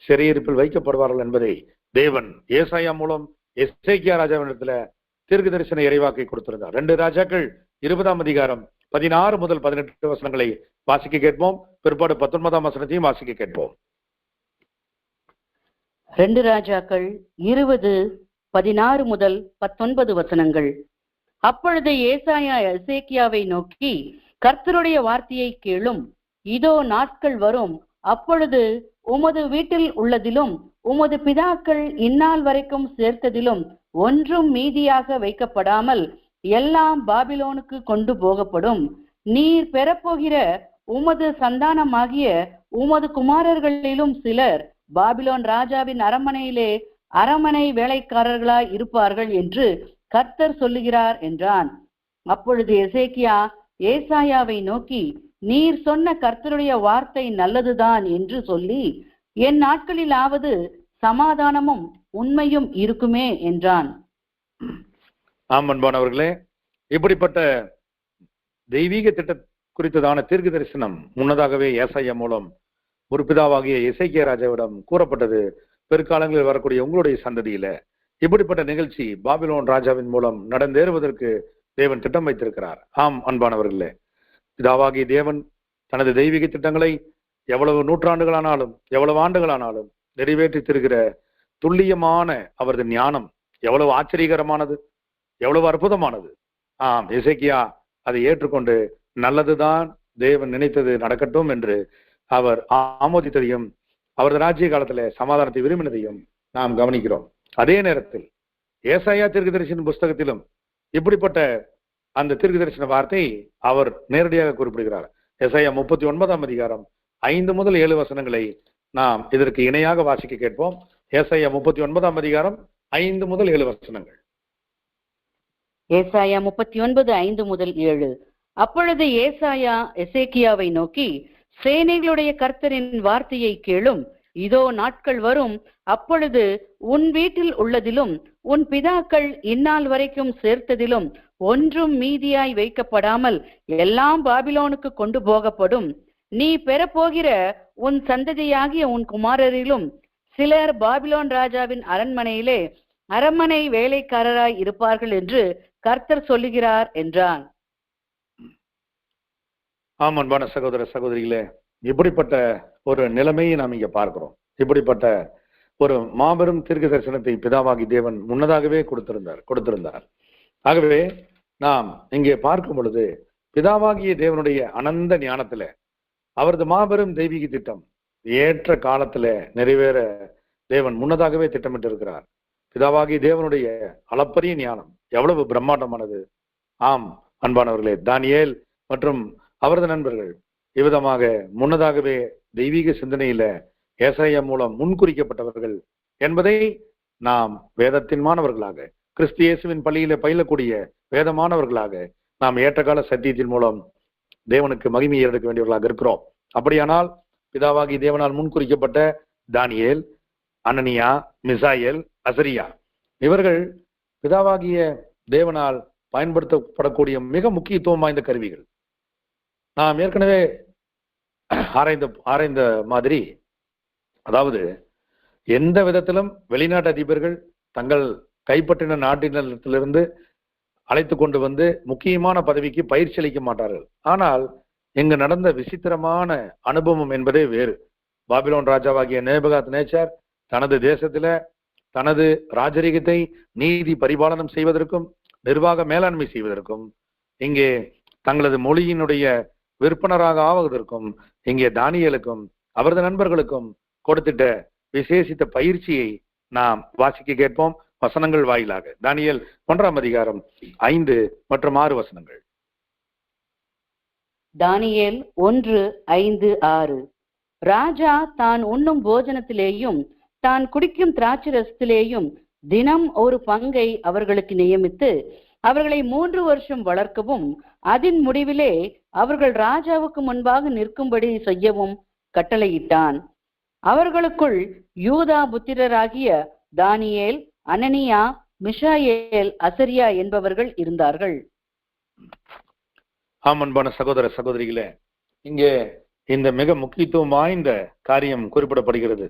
சிறையிருப்பில் வைக்கப்படுவார்கள் என்பதை தேவன் ஏசாயா மூலம் எசேக்கியா ராஜாவிடத்துல தீர்க்க தரிசன இறைவாக்கை கொடுத்திருந்தார். 2 ராஜாக்கள் 20ஆம் அதிகாரம் 16 முதல் 18 வசனங்களை வாசிக்க கேட்போம். பிற்பாடு 19ஆம் வசனத்தையும் வாசிக்க கேட்போம். 2 ராஜாக்கள் 20:16 முதல் 19 வசனங்கள். அப்பொழுது ஏசாயா எசேக்கியாவை நோக்கி, கர்த்தருடைய வார்த்தையை கேளும், இதோ நாட்கள் வரும், அப்பொழுது உமது வீட்டில் உள்ளதிலும் உமது பிதாக்கள் இந்நாள் வரைக்கும் சேர்த்ததிலும் ஒன்றும் மீதியாக வைக்கப்படாமல் எல்லாம் பாபிலோனுக்கு கொண்டு போகப்படும். நீர் பெறப்போகிற உமது சந்தானமாகிய உமது குமாரர்களிலும் சிலர் பாபிலோன் ராஜாவின் அரண்மனையிலே அரண்மனை வேலைக்காரர்களாய் இருப்பார்கள் என்று கர்த்தர் சொல்லுகிறார் என்றான். அப்பொழுது எசேக்கியா ஏசாயாவை நோக்கி, நீர் சொன்ன கர்த்தருடைய வார்த்தை நல்லதுதான் என்று சொல்லி, என் நாட்களிலாவது சமாதானமும் உண்மையும் இருக்குமே என்றான். அன்பானவர்களே, இப்படிப்பட்ட தெய்வீக திட்ட குறித்ததான தீர்க்க தரிசனம் முன்னதாகவே ஏசாயா மூலம் ஒரு பிதாவாகிய எசேக்கியா ராஜாவிடம் கூறப்பட்டது. பிற்காலங்களில் வரக்கூடிய உங்களுடைய சந்ததியில இப்படிப்பட்ட நிகழ்ச்சி பாபிலோன் ராஜாவின் மூலம் நடந்தேறுவதற்கு தேவன் திட்டம் வைத்திருக்கிறார். அன்பானவர்களே, பிதாவாகிய தேவன் தனது தெய்வீக திட்டங்களை எவ்வளவு நூற்றாண்டுகளானாலும் எவ்வளவு ஆண்டுகளானாலும் நிறைவேற்றி திருக்கிற துல்லியமான அவரது ஞானம் எவ்வளவு ஆச்சரியகரமானது, எவ்வளவு அற்புதமானது. எசேக்கியா அதை ஏற்றுக்கொண்டு நல்லதுதான், தேவன் நினைத்தது நடக்கட்டும் என்று அவர் ஆமோதித்ததையும் அவரது ராஜ்ய காலத்துல சமாதானத்தை விரும்பினதையும் நாம் கவனிக்கிறோம். அதே நேரத்தில் ஏசாயா தீர்க்க தரிசன புஸ்தகத்திலும் இப்படிப்பட்ட அந்த தீர்க்க தரிசன வார்த்தை அவர் நேரடியாக குறிப்பிடுகிறார். ஏசாயா 39ஆம் அதிகாரம் 5 முதல் 7 வசனங்களை நாம் இதற்கு இணையாக வாசிக்க கேட்போம். ஏசாயா 39ஆம் அதிகாரம் 5 முதல் 7 வசனங்கள். ஏசாயா 39:5 முதல் 7. அப்பொழுது ஏசாயா எசேக்கியாவை நோக்கி, சேனைகளுடைய கர்த்தரின் வார்த்தையை கேளும், இதோ நாட்கள் வரும், அப்பொழுது உன் வீட்டில் உள்ளதிலும் உன் பிதாக்கள் இந்நாள் வரைக்கும் சேர்த்ததிலும் ஒன்றும் மீதியாய் வைக்கப்படாமல் எல்லாம் பாபிலோனுக்கு கொண்டு போகப்படும். நீ பெறப்போகிற உன் சந்ததியாகிய உன் குமாரரிலும் சிலர் பாபிலோன் ராஜாவின் அரண்மனையிலே அரண்மனை வேலைக்காரராய் இருப்பார்கள் என்று கர்த்தர் சொல்லுகிறார் என்றான். அன்பான சகோதர சகோதரிகளே, இப்படிப்பட்ட ஒரு நிலைமையை நாம் இங்க பார்க்கிறோம். இப்படிப்பட்ட ஒரு மாபெரும் தீர்க்க தரிசனத்தை பிதாவாகி தேவன் முன்னதாகவே கொடுத்திருந்தார். ஆகவே நாம் இங்கே பார்க்கும் பொழுது பிதாவாகிய தேவனுடைய அனந்த ஞானத்துல அவரது மாபெரும் தெய்வீக திட்டம் ஏற்ற காலத்துல நிறைவேற தேவன் முன்னதாகவே திட்டமிட்டு இருக்கிறார். பிதாவாகிய தேவனுடைய அளப்பரிய ஞானம் எவ்வளவு பிரம்மாண்டமானது. அன்பானவர்களே, தானியேல் மற்றும் அவரது நண்பர்கள் இவ்விதமாக முன்னதாகவே தெய்வீக சிந்தனையில ஏசாயா மூலம் முன்குறிக்கப்பட்டவர்கள் என்பதை நாம் வேதத்தின் மாணவர்களாக, கிறிஸ்து இயேசுவின் பள்ளியில பயிலக்கூடிய வேதமானவர்களாக நாம் ஏற்றகால சத்தியத்தின் மூலம் தேவனுக்கு மகிமையை எடுக்க வேண்டியவர்களாக இருக்கிறோம். அப்படியானால் பிதாவாகி தேவனால் முன்குறிக்கப்பட்ட தானியேல், அனனியா, மிசாயேல், அசரியா இவர்கள் பிதாவாகிய தேவனால் பயன்படுத்தப்படக்கூடிய மிக முக்கியத்துவம் வாய்ந்த கருவிகள். நாம் ஏற்கனவே ஆராய்ந்த மாதிரி, அதாவது எந்த விதத்திலும் வெளிநாட்டு அதிபர்கள் தங்கள் கைப்பற்றின நாட்டினத்திலிருந்து அழைத்து கொண்டு வந்து முக்கியமான பதவிக்கு பயிற்சி அளிக்க மாட்டார்கள். ஆனால் இங்கு நடந்த விசித்திரமான அனுபவம் என்பதே வேறு. பாபிலோன் ராஜாவாகிய நேபுகாத் நேச்சார் தனது தேசத்தில தனது ராஜரீகத்தை நீதி பரிபாலனம் செய்வதற்கும் நிர்வாக மேலாண்மை செய்வதற்கும் இங்கே தங்களது மொழியினுடைய விற்பனராக ஆவதற்கும் இங்கே தானியேலுக்கும் அவரது நண்பர்களுக்கும் கொடுத்திட்ட விசேஷித்த பயிற்சியை நாம் வாசிக்க கேட்போம் வசனங்கள் வாயிலாக. தானியேல் 1ஆம் அதிகாரம் 5 மற்றும் 6 வசனங்கள். தானியேல் 1:5-6. ராஜா தான் உண்ணும் போஜனத்திலேயும் தான் குடிக்கும் திராட்சரசத்திலேயும் தினம் ஒரு பங்கை அவர்களுக்கு நியமித்து அவர்களை 3 வருஷம் வளர்க்கவும் அதன் முடிவிலே அவர்கள் ராஜாவுக்கு முன்பாக நிற்கும்படி செய்யவும் கட்டளையிட்டான். அவர்களுக்குள் யூதா புத்திரராகிய தானியேல், அனனியா, மிஷாயேல், அசரியா என்பவர்கள் இருந்தார்கள். அன்பான சகோதர சகோதரிகளே, இங்கே இந்த மிக முக்கியத்துவம் வாய்ந்த காரியம் குறிப்பிடப்படுகிறது.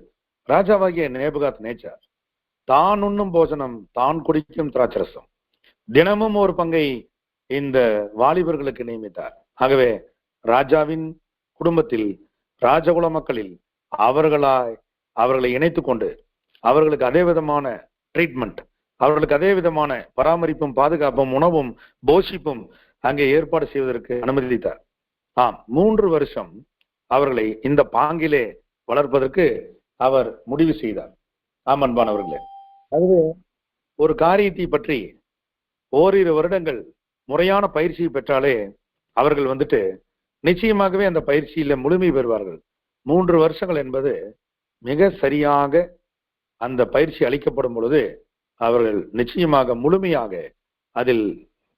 ராஜாவாகிய நேபுகாத் நேச்சார் தான் உண்ணும் போஜனம் தான் குடிக்கும் திராட்சரசம் தினமும் ஒரு பங்கை இந்த வாலிபர்களுக்கு நியமித்தார். ஆகவே ராஜாவின் குடும்பத்தில் ராஜகுல மக்களில் அவர்களை இணைத்து கொண்டு அவர்களுக்கு அதே விதமான ட்ரீட்மெண்ட், அவர்களுக்கு அதே விதமான பராமரிப்பும் பாதுகாப்பும் உணவும் போஷிப்பும் அங்கே ஏற்பாடு செய்வதற்கு அனுமதித்தார். 3 வருஷம் அவர்களை இந்த பாங்கிலே வளர்ப்பதற்கு அவர் முடிவு செய்தார். அன்பானவர்களே, அதுவே ஒரு காரியத்தை பற்றி ஓரிரு வருடங்கள் முறையான பயிற்சியை பெற்றாலே அவர்கள் நிச்சயமாகவே அந்த பயிற்சியில முழுமை பெறுவார்கள். 3 வருஷங்கள் என்பது மிக சரியாக அந்த பயிற்சி அளிக்கப்படும் பொழுது அவர்கள் நிச்சயமாக முழுமையாக அதில்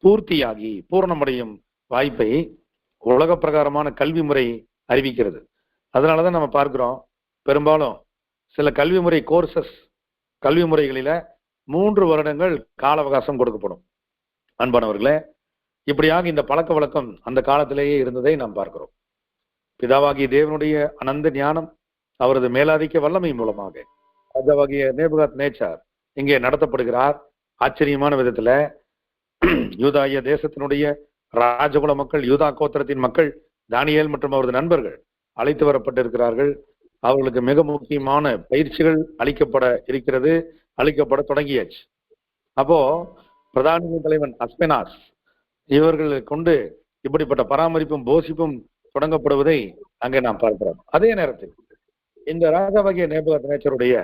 பூர்த்தியாகி பூரணமடையும் வாய்ப்பை உலக பிரகாரமான கல்வி முறை அறிவிக்கிறது. அதனாலதான் நம்ம பார்க்கிறோம், பெரும்பாலும் சில கல்வி முறை கோர்சஸ் கல்வி முறைகளில 3 வருடங்கள் கால அவகாசம் கொடுக்கப்படும். அன்பானவர்களே, இப்படியாக இந்த பழக்க வழக்கம் அந்த காலத்திலேயே இருந்ததை நாம் பார்க்கிறோம். பிதாவாகிய தேவனுடைய அனந்த ஞானம் அவரது மேலாதிக்க வல்லமை மூலமாக ராஜாவாகிய நேபுகாத் நேச்சார் இங்கே நடத்தப்படுகிறார். ஆச்சரியமான விதத்துல யூதாய தேசத்தினுடைய ராஜகுல மக்கள், யூதா கோத்திரத்தின் மக்கள், தானியேல் மற்றும் அவரது நண்பர்கள் அழைத்து வரப்பட்டிருக்கிறார்கள். அவர்களுக்கு மிக முக்கியமான பயிற்சிகள் அளிக்கப்பட தொடங்கியாச்சு. அப்போ பிரதான தலைவன் அஸ்பெனாஸ் இவர்களை கொண்டு இப்படிப்பட்ட பராமரிப்பும் போஷிப்பும் தொடங்கப்படுவதை அங்கே நாம் பார்க்கிறோம். அதே நேரத்தில் இந்த ராஜாவாகிய நேபுகாத் நேச்சருடைய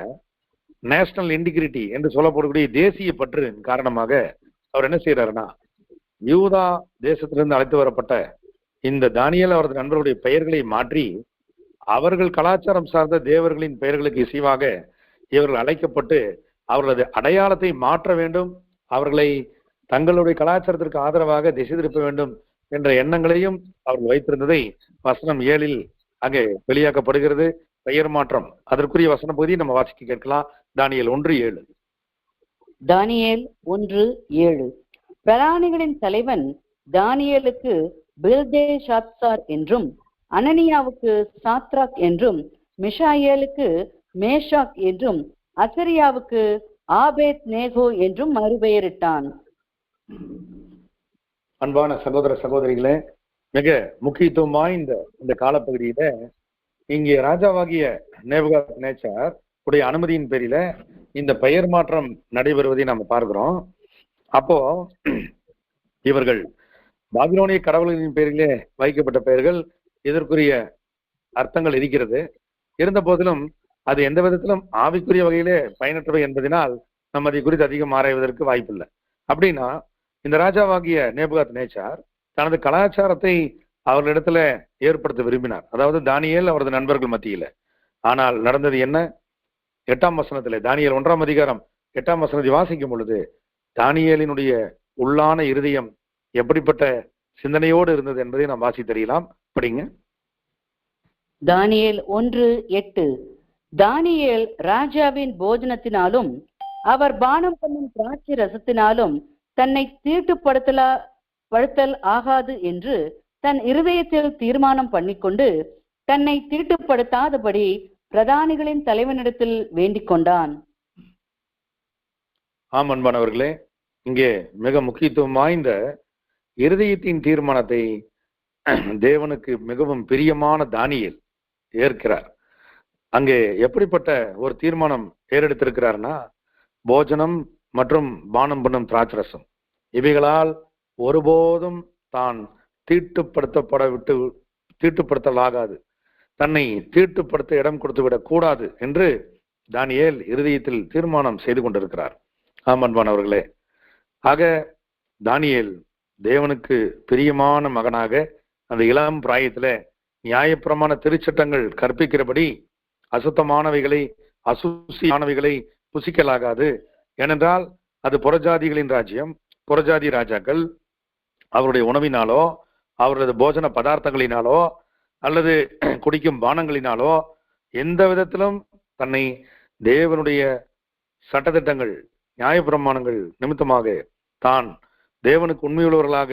நேஷனல் இன்டிகிரிட்டி என்று சொல்லப்படக்கூடிய தேசிய பற்றின் காரணமாக அவர் என்ன செய்யறாருன்னா, யூதா தேசத்திலிருந்து அழைத்து வரப்பட்ட இந்த தானியேல் அவரது நண்பர்களுடைய பெயர்களை மாற்றி அவர்கள் கலாச்சாரம் சார்ந்த தேவர்களின் பெயர்களுக்கு இசைவாக இவர்கள் அழைக்கப்பட்டு அவர்களது அடையாளத்தை மாற்ற வேண்டும், அவர்களை தங்களுடைய கலாச்சாரத்திற்கு ஆதரவாக திசை திருப்ப வேண்டும் என்ற எண்ணங்களையும் அவர்கள் வைத்திருந்ததை வசனம் 7 அங்கே வெளியாக்கப்படுகிறது. பெயர் மாற்றம் அதற்குரிய வசன பகுதியை நம்ம வாசிக்க கேட்கலாம். தானியேல் 1:7. தானியேல் 1:7. பிரதானிகளின் தலைவன் தானியேலுக்கு பெல்தேஷாத்சார் என்றும், அனனியாவுக்கு சாத்ராக் என்றும், மிஷாயேலுக்கு மேஷாக் என்றும், அசரியாவுக்கு ஆபேத் நேகோ என்றும் மறுபெயரிட்டான். அன்பான சகோதர சகோதரிகளே, மிக முக்கியத்துவம் வாய்ந்த இந்த காலப்பகுதியில இங்கே ராஜாவாகிய நேபுகாத் நேச்சார் உடைய அனுமதியின் பேரில இந்த பெயர் மாற்றம் நடைபெறுவதை நாம் பார்க்கிறோம். அப்போ இவர்கள் பாபிலோனிய கடவுள்களின் பேரிலே வைக்கப்பட்ட பெயர்கள், இதற்குரிய அர்த்தங்கள் இருக்கிறது. இருந்த போதிலும் அது எந்த விதத்திலும் ஆவிக்குரிய வகையிலே பயனற்றவை என்பதனால் நம்ம அதை குறித்து அதிகம் ஆராய்வதற்கு வாய்ப்பில்லை. அப்படின்னா இந்த ராஜாவாகிய நேபுகாத் நேச்சார் தனது கலாச்சாரத்தை அவர்களிடத்துல ஏற்படுத்த விரும்பினார், அதாவது தானியேல் அவரது நண்பர்கள் மத்தியில. ஆனால் நடந்தது என்ன? 8ஆம் வசனத்திலே, தானியேல் 1ஆம் அதிகாரம் 8ஆம் வசனத்தை வாசிக்கும் பொழுது தானியேலினுடைய உள்ளான இருதயம் எப்படிப்பட்ட சிந்தனையோடு இருந்தது என்பதை நாம் வாசி தெரியலாம். படிங்க. தானியேல் 1:8. தானியேல் ராஜாவின் போஜனத்தினாலும் அவர் பானம் பண்ணும் திராட்சை ரசத்தினாலும் தன்னை தீட்டுப்படுத்தல் ஆகாது என்று தன் இருதயத்தில் தீர்மானம் பண்ணிக்கொண்டு தன்னை தீட்டுப்படுத்தாதபடி பிரதானிகளின் தலைவனிடத்தில் வேண்டிக் கொண்டான். ஆம் அன்பானவர்களே, இங்கே மிக முக்கியத்துவம் வாய்ந்த இருதயத்தின் தீர்மானத்தை தேவனுக்கு மிகவும் பிரியமான தானியேல் ஏற்கிறார். அங்கே எப்படிப்பட்ட ஒரு தீர்மானம் ஏறெடுத்திருக்கிறார்னா, போஜனம் மற்றும் பானம் பண்ணும் திராட்சரசம் இவைகளால் ஒருபோதும் தான் தீட்டுப்படுத்தலாகாது, தன்னை தீட்டுப்படுத்த இடம் கொடுத்து விடக் கூடாது என்று தானியேல் இருதயத்தில் தீர்மானம் செய்து கொண்டிருக்கிறார். ஆமன்பானவர்களே, ஆக தானியேல் தேவனுக்கு பிரியமான மகனாக அந்த இளம் பிராயத்தில நியாயப்பிரமாண திருச்சட்டங்கள் கற்பிக்கிறபடி அசுத்தமானவைகளை அசுசியானவைகளை புசிக்கலாகாது, ஏனென்றால் அது புறஜாதிகளின் ராஜ்யம். புறஜாதி ராஜாக்கள் அவருடைய உணவினாலோ அவரது போஜன பதார்த்தங்களினாலோ அல்லது குடிக்கும் பானங்களினாலோ எந்த விதத்திலும் தன்னை தேவனுடைய சட்டத்திட்டங்கள் நியாயப்பிரமாணங்கள் நிமித்தமாக தான் தேவனுக்கு உண்மையுள்ளவர்களாக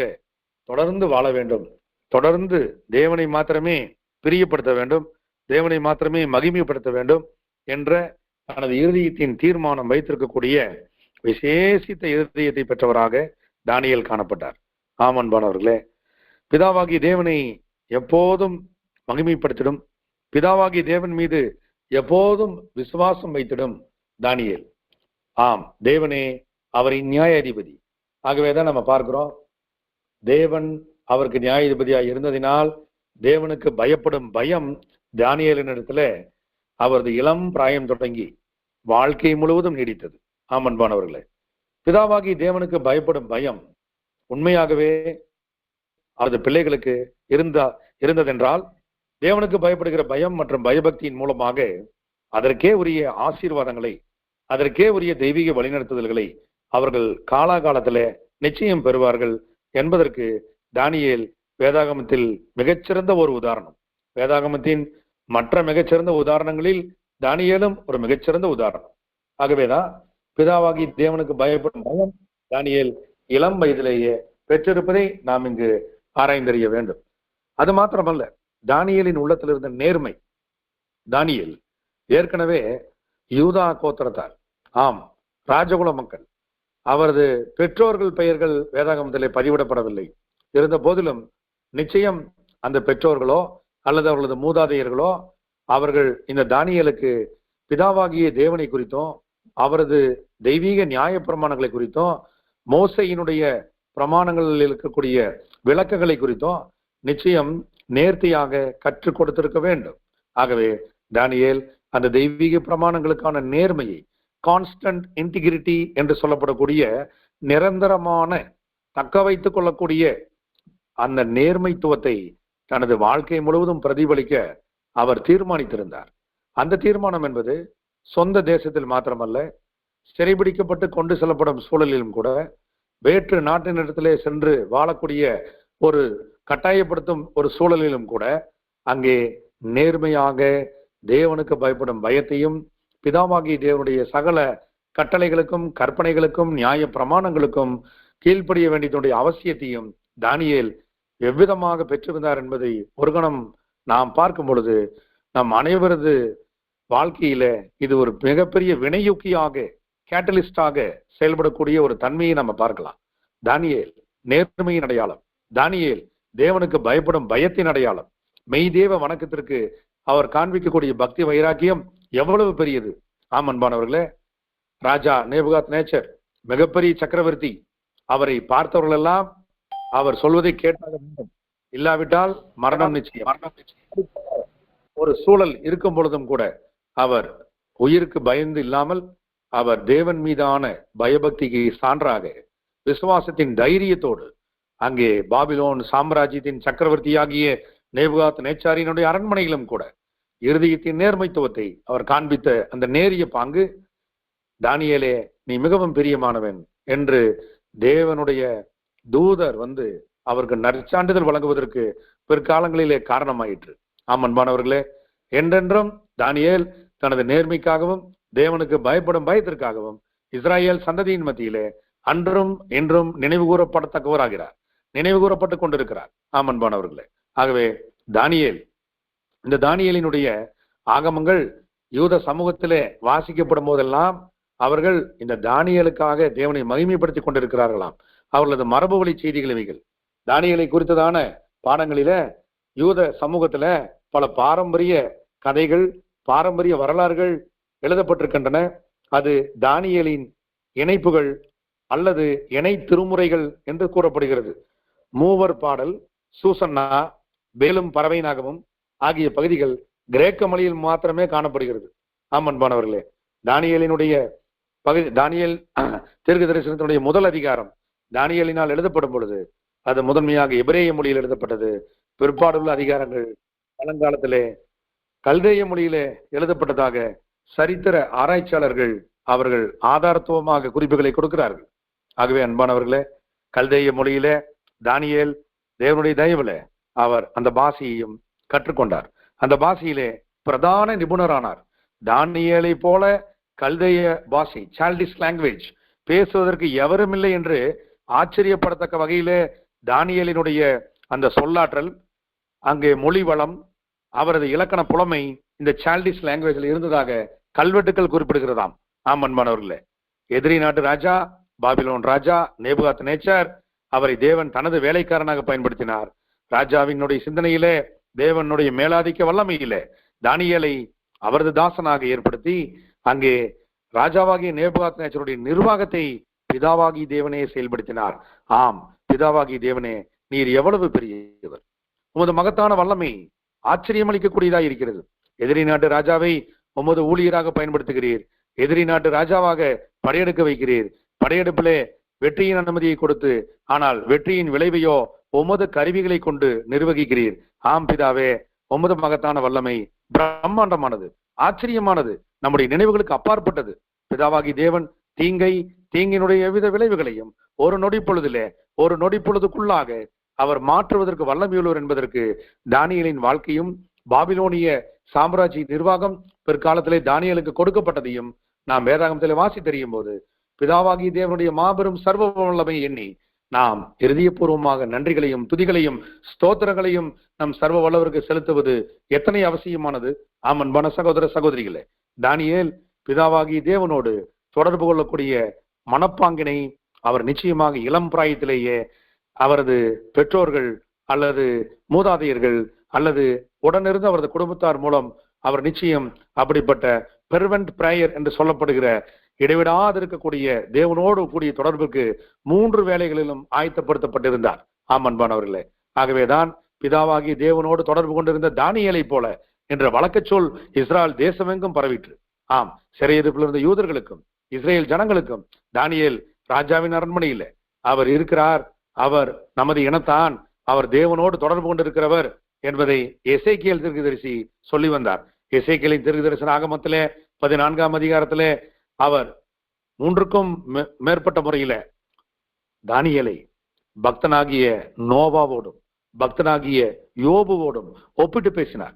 தொடர்ந்து வாழ வேண்டும், தொடர்ந்து தேவனை மாத்திரமே பிரியப்படுத்த வேண்டும், தேவனை மாத்திரமே மகிமைப்படுத்த வேண்டும் என்ற தனது இருதயத்தின் தீர்மானம் வைத்திருக்கக்கூடிய விசேஷித்த இருதயத்தை பெற்றவராக தானியேல் காணப்பட்டார். ஆமன்பானவர்களே, பிதாவாகிய தேவனை எப்போதும் மகிமைப்படுத்திடும், பிதாவாகிய தேவன் மீது எப்போதும் விசுவாசம் வைத்திடும் தானியேல். ஆம், தேவனே அவரின் நியாயாதிபதி. ஆகவேதான் நம்ம பார்க்கிறோம், தேவன் அவருக்கு நியாயாதிபதியாக இருந்ததினால் தேவனுக்கு பயப்படும் பயம் தானியேலின் இடத்துல அவரது இளம் பிராயம் தொடங்கி வாழ்க்கை முழுவதும் நீடித்தது. ஆமன்பானவர்களே, பிதாவாகி தேவனுக்கு பயப்படும் பயம் உண்மையாகவே அவரது பிள்ளைகளுக்கு இருந்ததென்றால் தேவனுக்கு பயப்படுகிற பயம் மற்றும் பயபக்தியின் மூலமாக அதற்கே உரிய ஆசீர்வாதங்களை, அதற்கே உரிய தெய்வீக வழிநடத்துதல்களை அவர்கள் காலாகாலத்துல நிச்சயம் பெறுவார்கள் என்பதற்கு தானியேல் வேதாகமத்தில் மிகச்சிறந்த ஒரு உதாரணம். வேதாகமத்தின் மற்ற மிகச்சிறந்த உதாரணங்களில் தானியேலும் ஒரு மிகச்சிறந்த உதாரணம். ஆகவேதான் பிதாவாகி தேவனுக்கு பயப்படும் பயம் தானியேல் இளம் வயதிலேயே பெற்றிருப்பதை நாம் இங்கு ஆராய்ந்தறிய வேண்டும். அது மாத்திரமல்ல, தானியேலின் உள்ளத்தில் இருந்த நேர்மை. தானியேல் ஏற்கனவே யூதா கோத்திரத்தார், ஆம், ராஜகுல மக்கள். அவரது பெற்றோர்கள் பெயர்கள் வேதாகமத்திலே பதிவிடப்படவில்லை. இருந்த போதிலும் நிச்சயம் அந்த பெற்றோர்களோ அல்லது அவர்களது மூதாதையர்களோ அவர்கள் இந்த தானியேலுக்கு பிதாவாகிய தேவனை குறித்தும் அவரது தெய்வீக நியாய பிரமாணங்களை குறித்தும் மோசையினுடைய பிரமாணங்களில் இருக்கக்கூடிய விளக்கங்களை குறித்தும் நிச்சயம் நேர்த்தியாக கற்றுக் கொடுத்திருக்க வேண்டும். ஆகவே தானியேல் அந்த தெய்வீக பிரமாணங்களுக்கான நேர்மையை, கான்ஸ்டன்ட் இன்டிகிரிட்டி என்று சொல்லப்படக்கூடிய நிரந்தரமான தக்க வைத்துக் கொள்ளக்கூடிய அந்த நேர்மைத்துவத்தை தனது வாழ்க்கை முழுவதும் பிரதிபலிக்க அவர் தீர்மானித்திருந்தார். அந்த தீர்மானம் என்பது சொந்த தேசத்தில் மாத்திரமல்ல, சிறைபிடிக்கப்பட்டு கொண்டு செல்லப்படும் சூழலிலும் கூட, வேற்று நாட்டினிடத்திலே சென்று வாழக்கூடிய ஒரு கட்டாயப்படுத்தும் ஒரு சூழலிலும் கூட அங்கே நேர்மையாக தேவனுக்கு பயப்படும் பயத்தையும் பிதாவாகிய தேவனுடைய சகல கட்டளைகளுக்கும் கற்பனைகளுக்கும் நியாய பிரமாணங்களுக்கும் கீழ்ப்படிய வேண்டியதுடைய அவசியத்தையும் தானியேல் எவ்விதமாக பெற்றிருந்தார் என்பதை ஒரு கணம் நாம் பார்க்கும் பொழுது நம் அனைவரது வாழ்க்கையில இது ஒரு மிகப்பெரிய வினையூக்கியாக, கேட்டலிஸ்டாக செயல்படக்கூடிய ஒரு தன்மையை நம்ம பார்க்கலாம். தானியேல் நேர்மையின் அடையாளம், தானியேல் தேவனுக்கு பயப்படும் பயத்தின் அடையாளம், மெய்தேவ வணக்கத்திற்கு அவர் காண்பிக்கக்கூடிய பக்தி வைராக்கியம் எவ்வளவு பெரியது. ஆமன்பானவர்களே, ராஜா நேபுகாத் நேச்சர் மிகப்பெரிய சக்கரவர்த்தி. அவரை பார்த்தவர்கள் எல்லாம் அவர் சொல்வதை கேட்டாக வேண்டும், இல்லாவிட்டால் மரணம் நிச்சயம். ஒரு சூழல் இருக்கும் பொழுதும் கூட அவர் உயிருக்கு பயந்து இல்லாமல் அவர் தேவன் மீதான பயபக்திக்கு சான்றாக விசுவாசத்தின் தைரியத்தோடு அங்கே பாபிலோன் சாம்ராஜ்யத்தின் சக்கரவர்த்தியாகிய நேபுகாத் நேச்சாரினுடைய அரண்மனையிலும் கூட இருதயத்தின் நேர்மைத்துவத்தை அவர் காண்பித்த அந்த நேரிய பாங்கு, தானியேலே நீ மிகவும் பிரியமானவன் என்று தேவனுடைய தூதர் வந்து அவருக்கு நற்சான்றிதழ் வழங்குவதற்கு பிற்காலங்களிலே காரணமாயிற்று. அன்பானவர்களே, என்றென்றும் தானியேல் தனது நேர்மைக்காகவும் தேவனுக்கு பயப்படும் பயத்திற்காகவும் இஸ்ராயேல் சந்ததியின் மத்தியிலே அன்றும் இன்றும் நினைவு கூறப்படத்தக்கவராகிறார், நினைவு கூறப்பட்டுக் கொண்டிருக்கிறார். அன்பானவர்களே, ஆகவே தானியேல் இந்த தானியேலினுடைய ஆகமங்கள் யூத சமூகத்திலே வாசிக்கப்படும் போதெல்லாம் அவர்கள் இந்த தானியேலுக்காக தேவனை மகிமைப்படுத்தி கொண்டிருக்கிறார்களாம். அவர்களது மரபு வழி செய்திகள் இவைகள். தானியேலை குறித்ததான பாடங்களில யூத சமூகத்துல பல பாரம்பரிய கதைகள், பாரம்பரிய வரலாறுகள் எழுதப்பட்டிருக்கின்றன. அது தானியேலின் இணைப்புகள் அல்லது இணை திருமுறைகள் என்று கூறப்படுகிறது. மூவர் பாடல், சூசன்னா, வேலும் பறவை நாகமும் ஆகிய பகுதிகள் கிரேக்க மொழியில் மாத்திரமே காணப்படுகிறது. அன்பர்களே, தானியேலினுடைய பகுதி, தானியேல் தீர்க்க தரிசனத்தினுடைய முதல் அதிகாரம் தானியேலினால் எழுதப்படும் பொழுது அது முதன்மையாக எபிரேய மொழியில் எழுதப்பட்டது. பிற்பாடுள்ள அதிகாரங்கள் பழங்காலத்திலே கல்தேய மொழியிலே எழுதப்பட்டதாக சரித்திர ஆராய்ச்சியாளர்கள் அவர்கள் ஆதாரத்துவமாக குறிப்புகளை கொடுக்கிறார்கள். ஆகவே அன்பானவர்களே, கல்தேய மொழியிலே தானியேல் தேவனுடைய தயவுல அவர் அந்த பாஷையையும் கற்றுக்கொண்டார். அந்த பாஷையிலே பிரதான நிபுணரானார். தானியேலை போல கல்தேய பாஷை, சால்டிஷ் லாங்குவேஜ் பேசுவதற்கு எவரும் இல்லை என்று ஆச்சரியப்படத்தக்க வகையிலே தானியேலினுடைய அந்த சொல்லாற்றல், அங்கே மொழி வளம், அவரது இலக்கண புலமை இந்த சால்டிஷ் லாங்குவேஜில் இருந்ததாக கல்வெட்டுக்கள் குறிப்பிடுகிறதாம். அன்பானவர்களே, எதிரி நாட்டு ராஜா, பாபிலோன் ராஜா நேபுகாத் நேச்சர் அவரை தேவன் தனது வேலைக்காரனாக பயன்படுத்தினார். ராஜாவினுடைய சிந்தனையிலே, தேவனுடைய மேலாதிக்க வல்லமையிலே தானியேலை அவரது தாசனாக ஏற்படுத்தி அங்கே ராஜாவாகிய நேபுகாத் நேச்சருடைய நிர்வாகத்தை பிதாவாகி தேவனே செயல்படுத்தினார். ஆம், பிதாவாகி தேவனே, நீர் எவ்வளவு பெரியவர்! உமது மகத்தான வல்லமை ஆச்சரியமளிக்கக்கூடியதாக இருக்கிறது. எதிரி நாட்டு ராஜாவை உமது ஊழியராக பயன்படுத்துகிறீர். எதிரி நாட்டு ராஜாவாக படையெடுக்க வைக்கிறீர். படையெடுப்பிலே வெற்றியின் அனுமதியை கொடுத்து, ஆனால் வெற்றியின் விளைவையோ உமது கருவிகளை கொண்டு நிர்வகிக்கிறீர். ஆம் பிதாவே, உமது மகத்தான வல்லமை பிரம்மாண்டமானது, ஆச்சரியமானது, நம்முடைய நினைவுகளுக்கு அப்பாற்பட்டது. பிதாவாகி தேவன் தீங்கினுடைய எவ்வித விளைவுகளையும் ஒரு நொடி பொழுதிலே, ஒரு நொடி பொழுதுக்குள்ளாக அவர் மாற்றுவதற்கு வல்லமையுள்ளவர் என்பதற்கு தானியேலின் வாழ்க்கையும் பாபிலோனிய சாம்ராஜ்ய நிர்வாகம் பிற்காலத்திலே தானியேலுக்கு கொடுக்கப்பட்டதையும் நாம் வேதாகமத்திலே வாசி தெரியும் போது பிதாவாகி தேவனுடைய மாபெரும் சர்வ வல்லமை எண்ணி நாம் இருதயபூர்வமாக நன்றிகளையும் துதிகளையும் ஸ்தோத்திரங்களையும் நம் சர்வ வல்லவருக்கு செலுத்துவது எத்தனை அவசியமானது. அன்பான சகோதர சகோதரிகளே, தானியேல் பிதாவாகி தேவனோடு தொடர்பு கொள்ளக்கூடிய மனப்பாங்கினை அவர் நிச்சயமாக இளம் பிராயத்திலேயே அவரது பெற்றோர்கள் அல்லது மூதாதையர்கள் அல்லது உடனிருந்து அவரது குடும்பத்தார் மூலம் அவர் நிச்சயம் அப்படிப்பட்ட பெர்வென்ட் பிரேயர் என்று சொல்லப்படுகிற இடைவிடாது இருக்கக்கூடிய தேவனோடு கூடிய தொடர்புக்கு 3 வேளைகளிலும் ஆயத்தப்படுத்தப்பட்டிருந்தார். அன்பானவர்களே, ஆகவேதான் பிதாவாகி தேவனோடு தொடர்பு கொண்டிருந்த தானியேலை போல என்ற வழக்கச் சொல் இஸ்ராயல் தேசமெங்கும் பரவிற்று. ஆம், சிறையிருப்பில் இருந்த யூதர்களுக்கும் இஸ்ரேல் ஜனங்களுக்கும் தானியேல் ராஜாவின் அரண்மனையில் அவர் இருக்கிறார், அவர் நமது இனத்தான், அவர் தேவனோடு தொடர்பு கொண்டிருக்கிறவர் என்பதை எசேக்கியேல் தீர்க்கதரிசி சொல்லி வந்தார். எசேக்கியேலின் தீர்க்கதரிசன ஆகமத்திலே 14ஆம் அதிகாரத்திலே அவர் 3க்கும் மேற்பட்ட முறையில தானியேலை பக்தனாகிய நோவாவோடும் பக்தனாகிய யோபுவோடும் ஒப்பிட்டு பேசினார்.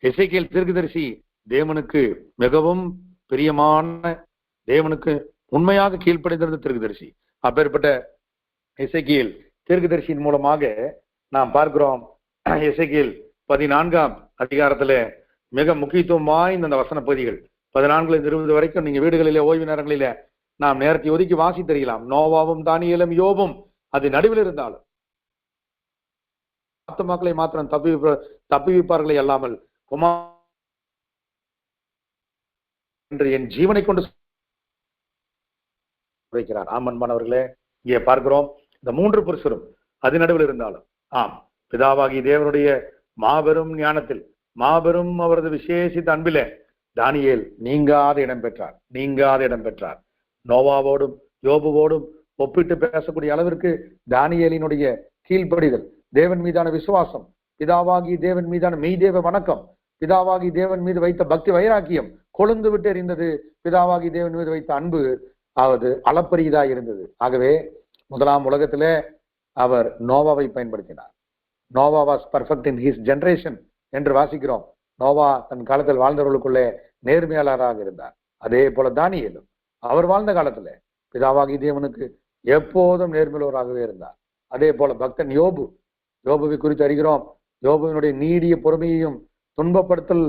எசேக்கியேல் தீர்க்கதரிசி தேவனுக்கு மிகவும் பிரியமான, தேவனுக்கு உண்மையாக கீழ்ப்படிந்திருந்த தீர்க்கதரிசி. அப்பேற்பட்ட எசேக்கியேல் தீர்க்கதரிசியின் மூலமாக நாம் பார்க்கிறோம். எசேக்கியேல் 14ஆம் அதிகாரத்துல மிக முக்கியத்துவம் வாய்ந்த அந்த வசன பகுதிகள் 14-20 வரைக்கும் நீங்க வீடுகளிலே ஓய்வு நேரங்களில நாம் நேரத்தை ஒதுக்கி வாசி தெரியலாம். நோவாவும் தானியேலும் யோபும் அது நடுவில் இருந்தாலும் மக்களை மாத்திரம் தப்புவிப்பார்களே அல்லாமல் என்று என் ஜீவனை கொண்டு வைக்கிறார். அன்பானவர்களே, இங்கே பார்க்கிறோம் இந்த 3 புருஷரும் அது நடுவில் இருந்தாலும், ஆம், பிதாவாகி தேவனுடைய மாபெரும் ஞானத்தில், மாபெரும் அவரது விசேஷித்த அன்பிலே தானியேல் நீங்காத இடம் பெற்றார். நோவாவோடும் யோபுவோடும் ஒப்பிட்டு பேசக்கூடிய அளவிற்கு தானியேலினுடைய கீழ்ப்படிதல், தேவன் மீதான விசுவாசம், பிதாவாகி தேவன் மீதான மெய்தேவ வணக்கம், பிதாவாகி தேவன் மீது வைத்த பக்தி வைராக்கியம் கொழுந்து விட்டு எறிந்தது. பிதாவாகி தேவன் மீது வைத்த அன்பு அது அளப்பரியதா இருந்தது. ஆகவே 1ஆம் உலகத்திலே அவர் நோவாவை பயன்படுத்தினார். Noah was perfect in his generation என்று வாசிக்கிறோம். நோவா தன் காலத்தில் வாழ்ந்தவர்களுக்குள்ளே நேர்மையாளராக இருந்தார். அதே போல தானியேலும் அவர் வாழ்ந்த காலத்துல பிதாவாகி தேவனுக்கு எப்போதும் நேர்மையுள்ளவராகவே இருந்தார். அதே போல பக்தன் யோபுவை குறித்து அறிகிறோம். யோபுவினுடைய நீடிய பொறுமையையும் துன்பப்படுத்தல்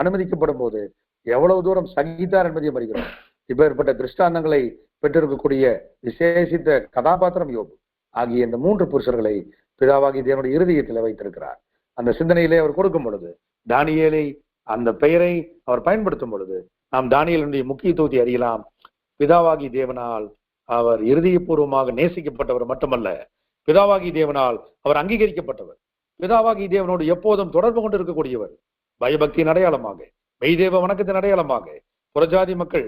அனுமதிக்கப்படும் போது எவ்வளவு தூரம் சகித்தார் என்பதையும் அறிகிறோம். இப்பேற்பட்ட திருஷ்டாந்தங்களை பெற்றிருக்கக்கூடிய விசேஷித்த கதாபாத்திரம் யோபு ஆகிய இந்த 3 புருஷர்களை பிதாவாகி தேவனுடைய இருதயத்தில் வைத்திருக்கிறார். அந்த சிந்தனையிலே அவர் கொடுக்கும் பொழுது தானியேலை அந்த பெயரை அவர் பயன்படுத்தும் பொழுது நாம் தானியேலுடைய முக்கியத்துவத்தை அறியலாம். பிதாவாகி தேவனால் அவர் இருதயபூர்வமாக நேசிக்கப்பட்டவர் மட்டுமல்ல, பிதாவாகி தேவனால் அவர் அங்கீகரிக்கப்பட்டவர். பிதாவாகி தேவனோடு எப்போதும் தொடர்பு கொண்டு இருக்கக்கூடியவர். பயபக்தியின் அடையாளமாக, மெய்தேவ வணக்கத்தின் அடையாளமாக புறஜாதி மக்கள்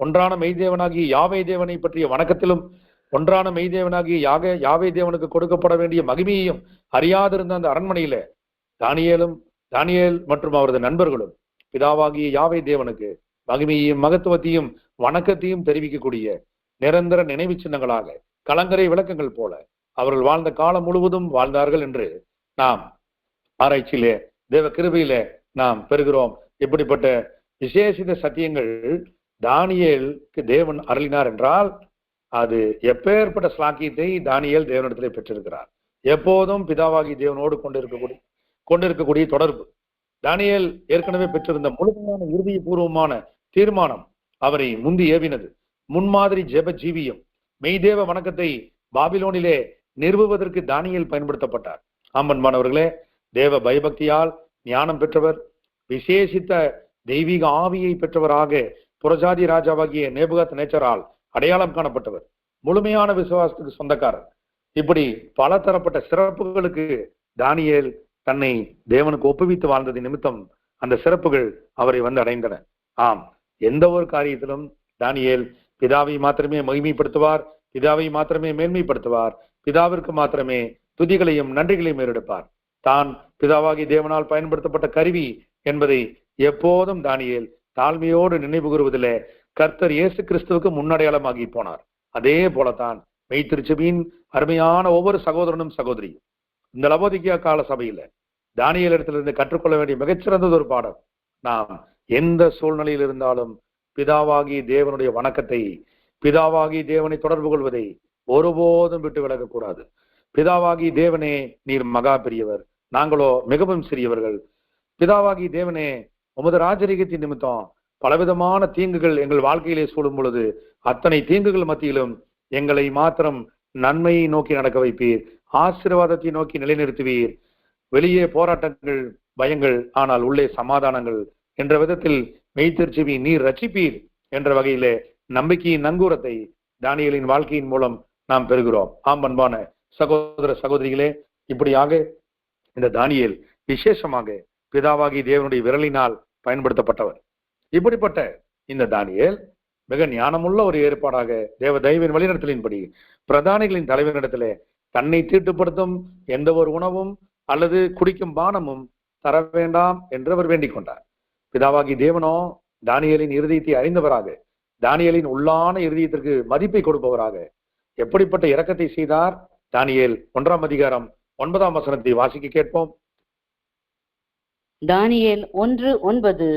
ஒன்றான மெய்தேவனாகிய யாவே தேவனை பற்றிய வணக்கத்திலும் ஒன்றான மெய்தேவனாகிய யாவே தேவனுக்கு கொடுக்கப்பட வேண்டிய மகிமையையும் அறியாதிருந்த அந்த அரண்மனையில தானியேல் மற்றும் அவரது நண்பர்களும் பிதாவாகிய யாவே தேவனுக்கு மகிமையையும் மகத்துவத்தையும் வணக்கத்தையும் தெரிவிக்கக்கூடிய நிரந்தர நினைவு சின்னங்களாக கலங்கரை விளக்கங்கள் போல அவர்கள் வாழ்ந்த காலம் முழுவதும் வாழ்ந்தார்கள் என்று நாம் ஆராய்ச்சியிலே தேவ கிருபையிலே நாம் பெறுகிறோம். இப்படிப்பட்ட விசேஷித்த சத்தியங்கள் தானியேலுக்கு தேவன் அருளினார் என்றால் அது எப்பேற்பட்ட ஸ்லாக்கியத்தை தானியேல் தேவனிடத்திலே பெற்றிருக்கிறார். எப்போதும் பிதாவாகி தேவனோடு கொண்டிருக்கக்கூடிய தொடர்பு. தானியேல் ஏற்கனவே பெற்றிருந்த முழுமையான உறுதிபூர்வமான தீர்மானம் அவரை முந்தி ஏவினது. முன்மாதிரி ஜெப ஜீவியம், மெய்தேவ வணக்கத்தை பாபிலோனிலே நிறுவுவதற்கு தானியேல் பயன்படுத்தப்பட்டார். ஆம்பன்மானவர்களே, தேவ பயபக்தியால் ஞானம் பெற்றவர், விசேஷித்த தெய்வீக ஆவியை பெற்றவராக புறஜாதி ராஜாவாகிய நேபுகாத் நேச்சரால் அடையாளம் காணப்பட்டவர், முழுமையான விசுவாசத்துக்கு சொந்தக்காரர். இப்படி பல தரப்பட்ட சிறப்புகளுக்கு தானியேல் தன்னை தேவனுக்கு ஒப்புவித்து வாழ்ந்தது நிமித்தம் அந்த சிறப்புகள் அவரை வந்து அடைந்தன. ஆம், எந்த ஒரு காரியத்திலும் தானியேல் பிதாவை மாத்திரமே மகிமைப்படுத்துவார், பிதாவை மாத்திரமே மேன்மைப்படுத்துவார், பிதாவிற்கு மாத்திரமே துதிகளையும் நன்றிகளையும் ஏறெடுப்பார். தான் பிதாவாகி தேவனால் பயன்படுத்தப்பட்ட கருவி என்பதை எப்போதும் தானியேல் தாழ்மையோடு நினைவு கூறுவதிலே கர்த்தர் இயேசு கிறிஸ்துவுக்கு முன்னடையாளமாகி போனார். அதே போலத்தான் மெய்த்திருச்சபையின் அருமையான ஒவ்வொரு சகோதரனும் சகோதரியும் இந்த லவோதிக்கா கால சபையில தானியேல் இடத்திலிருந்து கற்றுக்கொள்ள வேண்டிய மிகச்சிறந்தது ஒரு பாடம். நாம் எந்த சூழ்நிலையில் இருந்தாலும் பிதாவாகி தேவனுடைய வணக்கத்தை, பிதாவாகி தேவனை தொடர்பு கொள்வதை ஒருபோதும் விட்டு விலகக்கூடாது. பிதாவாகி தேவனே நீர் மகா பெரியவர், நாங்களோ மிகவும் சிறியவர்கள். பிதாவாகி தேவனே உமது ராஜரீகத்தின் நிமித்தம் பலவிதமான தீங்குகள் எங்கள் வாழ்க்கையிலே சூழும் பொழுது அத்தனை தீங்குகள் மத்தியிலும் எங்களை மாத்திரம் நன்மையை நோக்கி நடக்க வைப்பீர், ஆசீர்வாதத்தை நோக்கி நிலைநிறுத்துவீர். வெளியே போராட்டங்கள், பயங்கள், ஆனால் உள்ளே சமாதானங்கள் என்ற விதத்தில் மெய்த்திருச்சபை நீர் ரட்சிப்பீர் என்ற வகையிலே நம்பிக்கையின் நங்கூரத்தை தானியேலின் வாழ்க்கையின் மூலம் நாம் பெறுகிறோம். ஆம் அன்பான சகோதர சகோதரிகளே, இப்படியாக இந்த தானியேல் விசேஷமாக பிதாவாகி தேவனுடைய விரலினால் பயன்படுத்தப்பட்டவர். இப்படிப்பட்ட இந்த தானியேல் மிக ஞானமுள்ள ஒரு ஏற்பாடாக தேவ தெய்வின் வழிநடத்தலின்படி பிரதானிகளின் தலைவரிடத்திலே தன்னை தீட்டுப்படுத்தும் எந்த ஒரு உணவும் அல்லது குடிக்கும் பானமும் தர வேண்டாம் என்று அவர் வேண்டிக் கொண்டார். பிதாவாகி தேவனோ தானியேலின் இருதயத்தை அறிந்தவராக, தானியேலின் உள்ளான இருதயத்திற்கு மதிப்பை கொடுப்பவராக எப்படிப்பட்ட இரக்கத்தை செய்தார். தானியேல் 1ஆம் அதிகாரம் 9ஆம் வசனத்தை வாசிக்க கேட்போம். தானியேல் 1:9.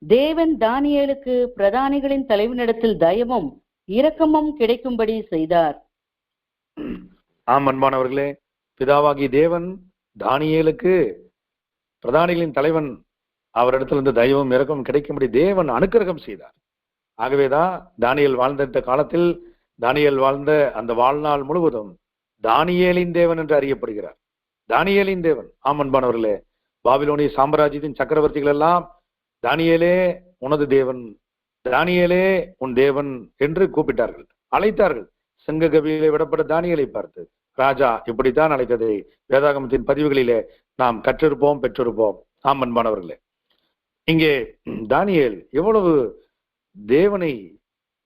தேவன் தானியேலுக்கு பிரதானிகளின் தலைவனிடத்தில் தயவும் இரக்கமும் கிடைக்கும்படி செய்தார். ஆம் அன்பானவர்களே, பிதாவாகி தேவன் தானியேலுக்கு பிரதானிகளின் தலைவன் அவரிடத்திலிருந்து தயவும் இரக்கமும் கிடைக்கும்படி தேவன் அனுக்கிரகம் செய்தார். ஆகவேதான் தானியேல் வாழ்ந்த காலத்தில், தானியேல் வாழ்ந்த அந்த வாழ்நாள் முழுவதும் தானியேலின் தேவன் என்று அறியப்படுகிறார். தானியேலின் தேவன். ஆம் அன்பானவர்களே, பாபிலோனிய சாம்ராஜ்யத்தின் சக்கரவர்த்திகள் எல்லாம் தானியேலே உனது தேவன், தானியேலே உன் தேவன் என்று கூப்பிட்டார்கள், அழைத்தார்கள். சிங்க கபியிலே விடப்பட்ட தானியேலை பார்த்து ராஜா இப்படித்தான் அழைத்ததை வேதாகமத்தின் பதிவுகளிலே நாம் கற்றிருப்போம், பெற்றிருப்போம். ஆம் அன்பானவர்களே, இங்கே தானியேல் எவ்வளவு தேவனை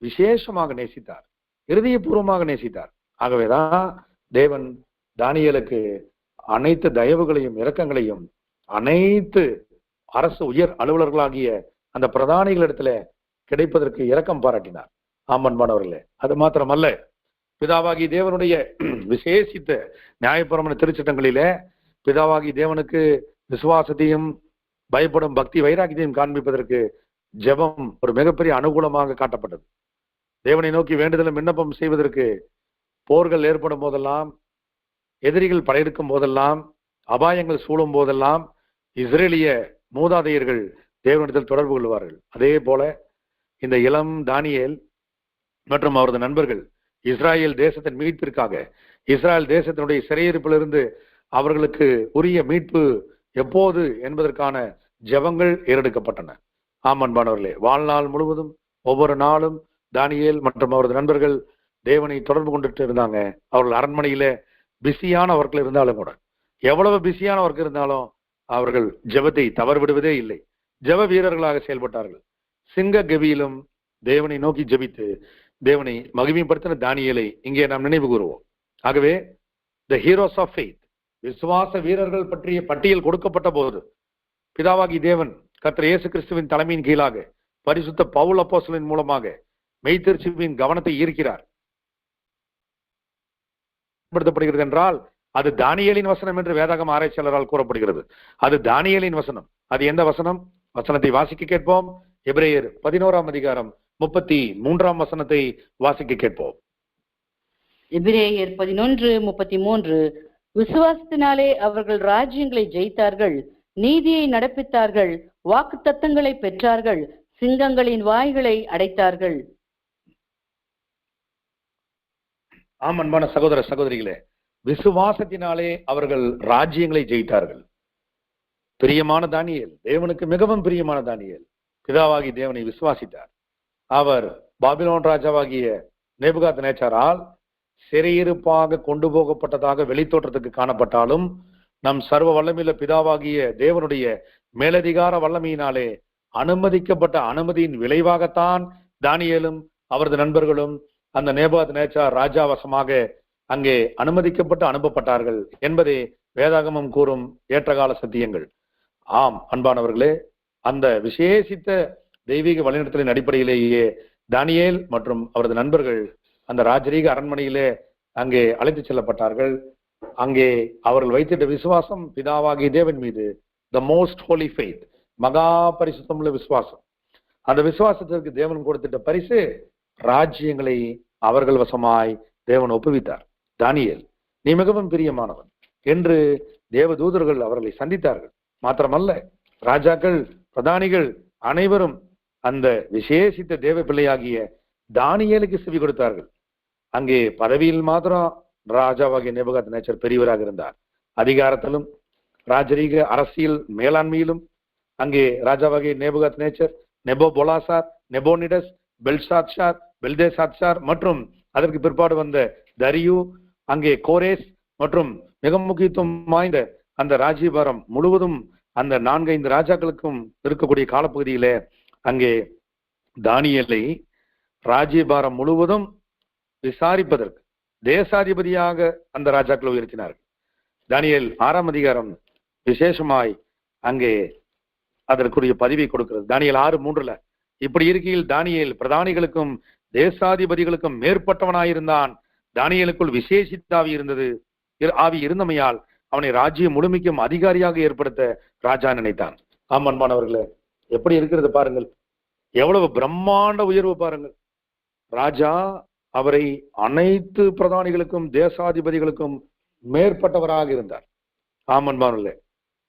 விசேஷமாக நேசித்தார், இருதயபூர்வமாக நேசித்தார். ஆகவேதான் தேவன் தானியேலுக்கு அனைத்து தயவுகளையும் இரக்கங்களையும் அனைத்து அரசு உயர் அலுவலர்களாகிய அந்த பிரதானிகளிடத்துல கிடைப்பதற்கு இரக்கம் பாராட்டினார். ஆமன்பானவர்களே, அது மாத்திரமல்ல, பிதாவாகி தேவனுடைய விசேஷித்த நியாயபரமான திருச்சட்டங்களிலே பிதாவாகி தேவனுக்கு விசுவாசத்தையும் பயப்படும் பக்தி வைராக்கியத்தையும் காண்பிப்பதற்கு ஜெபம் ஒரு மிகப்பெரிய அனுகூலமாக காட்டப்பட்டது. தேவனை நோக்கி வேண்டுதலும் விண்ணப்பம் செய்வதற்கு போர்கள் ஏற்படும் போதெல்லாம், எதிரிகள் படையெடுக்கும் போதெல்லாம், அபாயங்கள் சூழும் போதெல்லாம், இஸ்ரேலிய மூதாதையர்கள் தேவனிடத்தில் தொடர்பு கொள்வார்கள். அதே போல இந்த இளம் தானியேல் மற்றும் அவரது நண்பர்கள் இஸ்ராயேல் தேசத்தின் மீட்பிற்காக, இஸ்ராயல் தேசத்தினுடைய சிறையிருப்பிலிருந்து அவர்களுக்கு உரிய மீட்பு எப்போது என்பதற்கான ஜெபங்கள் ஏறெடுக்கப்பட்டன. அன்பானவர்களே, வாழ்நாள் முழுவதும் ஒவ்வொரு நாளும் தானியேல் மற்றும் அவரது நண்பர்கள் தேவனை தொடர்பு கொண்டுட்டு இருந்தாங்க. அவர்கள் அரண்மனையில பிஸியான ஒர்க்ல இருந்தாலும் கூட, எவ்வளவு பிஸியான ஒர்க் இருந்தாலும் அவர்கள் ஜெபத்தை தவறு விடுவதே இல்லை. ஜெப வீரர்களாக செயல்பட்டார்கள். சிங்க கவியிலும் தேவனை நோக்கி ஜெபித்து தேவனை மகிமைப்படுத்தின தானியேலை இங்கே நாம் நினைவு கூறுவோம். ஆகவே த ஹீரோஸ் ஆஃப் ஃபெய்த், விசுவாச வீரர்கள் பற்றிய பட்டியல் கொடுக்கப்பட்ட போது பிதாவாகி தேவன் கர்த்தர் இயேசு கிறிஸ்துவின் தலைமையின் கீழாக பரிசுத்த பவுல் அப்போஸ்தலன் மூலமாக மெய்தீர்ச்சியின் கவனத்தை ஈர்க்கிறார். பயன்படுத்தப்படுகிறது என்றால் அது தானியேலின் வசனம் என்று வேதாகம ஆராய்ச்சியாளரால் கூறப்படுகிறது. அது தானியேலின் வசனம். அது எந்த வசனம்? வசனத்தை வாசிக்க கேட்போம். எபிரேயர் 11ஆம் அதிகாரம் 33ஆம் வசனத்தை வாசிக்க கேட்போம். எபிரேயர் 11:33. விசுவாசத்தினாலே அவர்கள் ராஜ்யங்களை ஜெயித்தார்கள், நீதியை நடப்பித்தார்கள், வாக்குத்தத்தங்களை பெற்றார்கள், சிங்கங்களின் வாய்களை அடைத்தார்கள். ஆம் அன்பான சகோதர சகோதரிகளே, விசுவாசத்தினாலே அவர்கள் ராஜ்யங்களை ஜெயித்தார்கள். பிரியமான தானியேல், தேவனுக்கு மிகவும் பிரியமான தானியேல், பிதாவாகி தேவனை விசுவாசித்தார். அவர் பாபிலோன் ராஜாவாகிய நேபுகாத்நேச்சாரால் சிறையிருப்பாக கொண்டு போகப்பட்டதாக வெளித்தோற்றத்துக்கு காணப்பட்டாலும் நம் சர்வ வல்லமையுள்ள பிதாவாகிய தேவனுடைய மேலதிகார வல்லமையினாலே அனுமதிக்கப்பட்ட அனுமதியின் விளைவாகத்தான் தானியேலும் அவரது நண்பர்களும் அந்த நேபுகாத்நேச்சார் ராஜாவசமாக அங்கே அனுமதிக்கப்பட்டு அனுப்பப்பட்டார்கள் என்பதே வேதாகமம் கூறும் ஏற்றகால சத்தியங்கள். ஆம் அன்பானவர்களே, அந்த விசேஷித்த தெய்வீக வழிநடத்தலின் அடிப்படையிலேயே தானியேல் மற்றும் அவரது நண்பர்கள் அந்த ராஜரீக அரண்மனையிலே அங்கே அழைத்து செல்லப்பட்டார்கள். அங்கே அவர்கள் வைத்திட்ட விசுவாசம் பிதாவாகிய தேவன் மீது, த மோஸ்ட் ஹோலி ஃபெய்த், மகா பரிசுத்தமுள்ள விசுவாசம். அந்த விசுவாசத்திற்கு தேவன் கொடுத்திட்ட பரிசு ராஜ்யங்களை அவர்கள் வசமாய் தேவன் ஒப்புவித்தார். தானியேல், நீ மிகவும் பிரியமானவன் என்று தேவ தூதர்கள் அவர்களை சந்தித்தார்கள். மாத்திரமல்ல, ராஜாக்கள், பிரதானிகள் அனைவரும் அந்த விசேஷித்த தேவ பிள்ளையாகிய தானியேலுக்கு செவி கொடுத்தார்கள். அங்கே பதவியில் மாத்திரம் ராஜாவாகிய நேபுகாத்நேச்சர் பெரியவராக இருந்தார். அதிகாரத்திலும் ராஜரீக அரசியல் மேலாண்மையிலும் அங்கே ராஜாவாகிய நேபுகாத்நேச்சர், நெபோபொலாசார், நெபோனிடஸ், பெல்ஷாத்சார், பெல்தேசாத்சார் மற்றும் அதற்கு பிற்பாடு வந்த தரியு, அங்கே கோரேஸ் மற்றும் மிக முக்கியத்துவம் வாய்ந்த அந்த ராஜ்யபாரம் முழுவதும் அந்த 4-5 ராஜாக்களுக்கும் இருக்கக்கூடிய காலப்பகுதியிலே அங்கே தானியேலை ராஜ்யபாரம் முழுவதும் விசாரிப்பதற்கு தேசாதிபதியாக அந்த ராஜாக்களை உயர்த்தினார்கள். தானியேல் 6ஆம் அதிகாரம் விசேஷமாய் அங்கே அதற்குரிய பதவியை கொடுக்கிறது. தானியேல் 6:3. இப்படி இருக்கையில் தானியேல் பிரதானிகளுக்கும் தேசாதிபதிகளுக்கும் மேற்பட்டவனாயிருந்தான். தானியேலுக்குள் விசேஷித்த ஆவி இருந்தமையால் அவனை ராஜ்யம் முழுமைக்கும் அதிகாரியாக ஏற்படுத்த ராஜா நினைத்தான். ஆம் அன்பானவர்களே, எப்படி இருக்கிறது பாருங்கள், எவ்வளவு பிரம்மாண்ட உயர்வு பாருங்கள். ராஜா அவரை அனைத்து பிரதானிகளுக்கும் தேசாதிபதிகளுக்கும் மேற்பட்டவராக இருந்தார். ஆம் அன்பானவர்களே,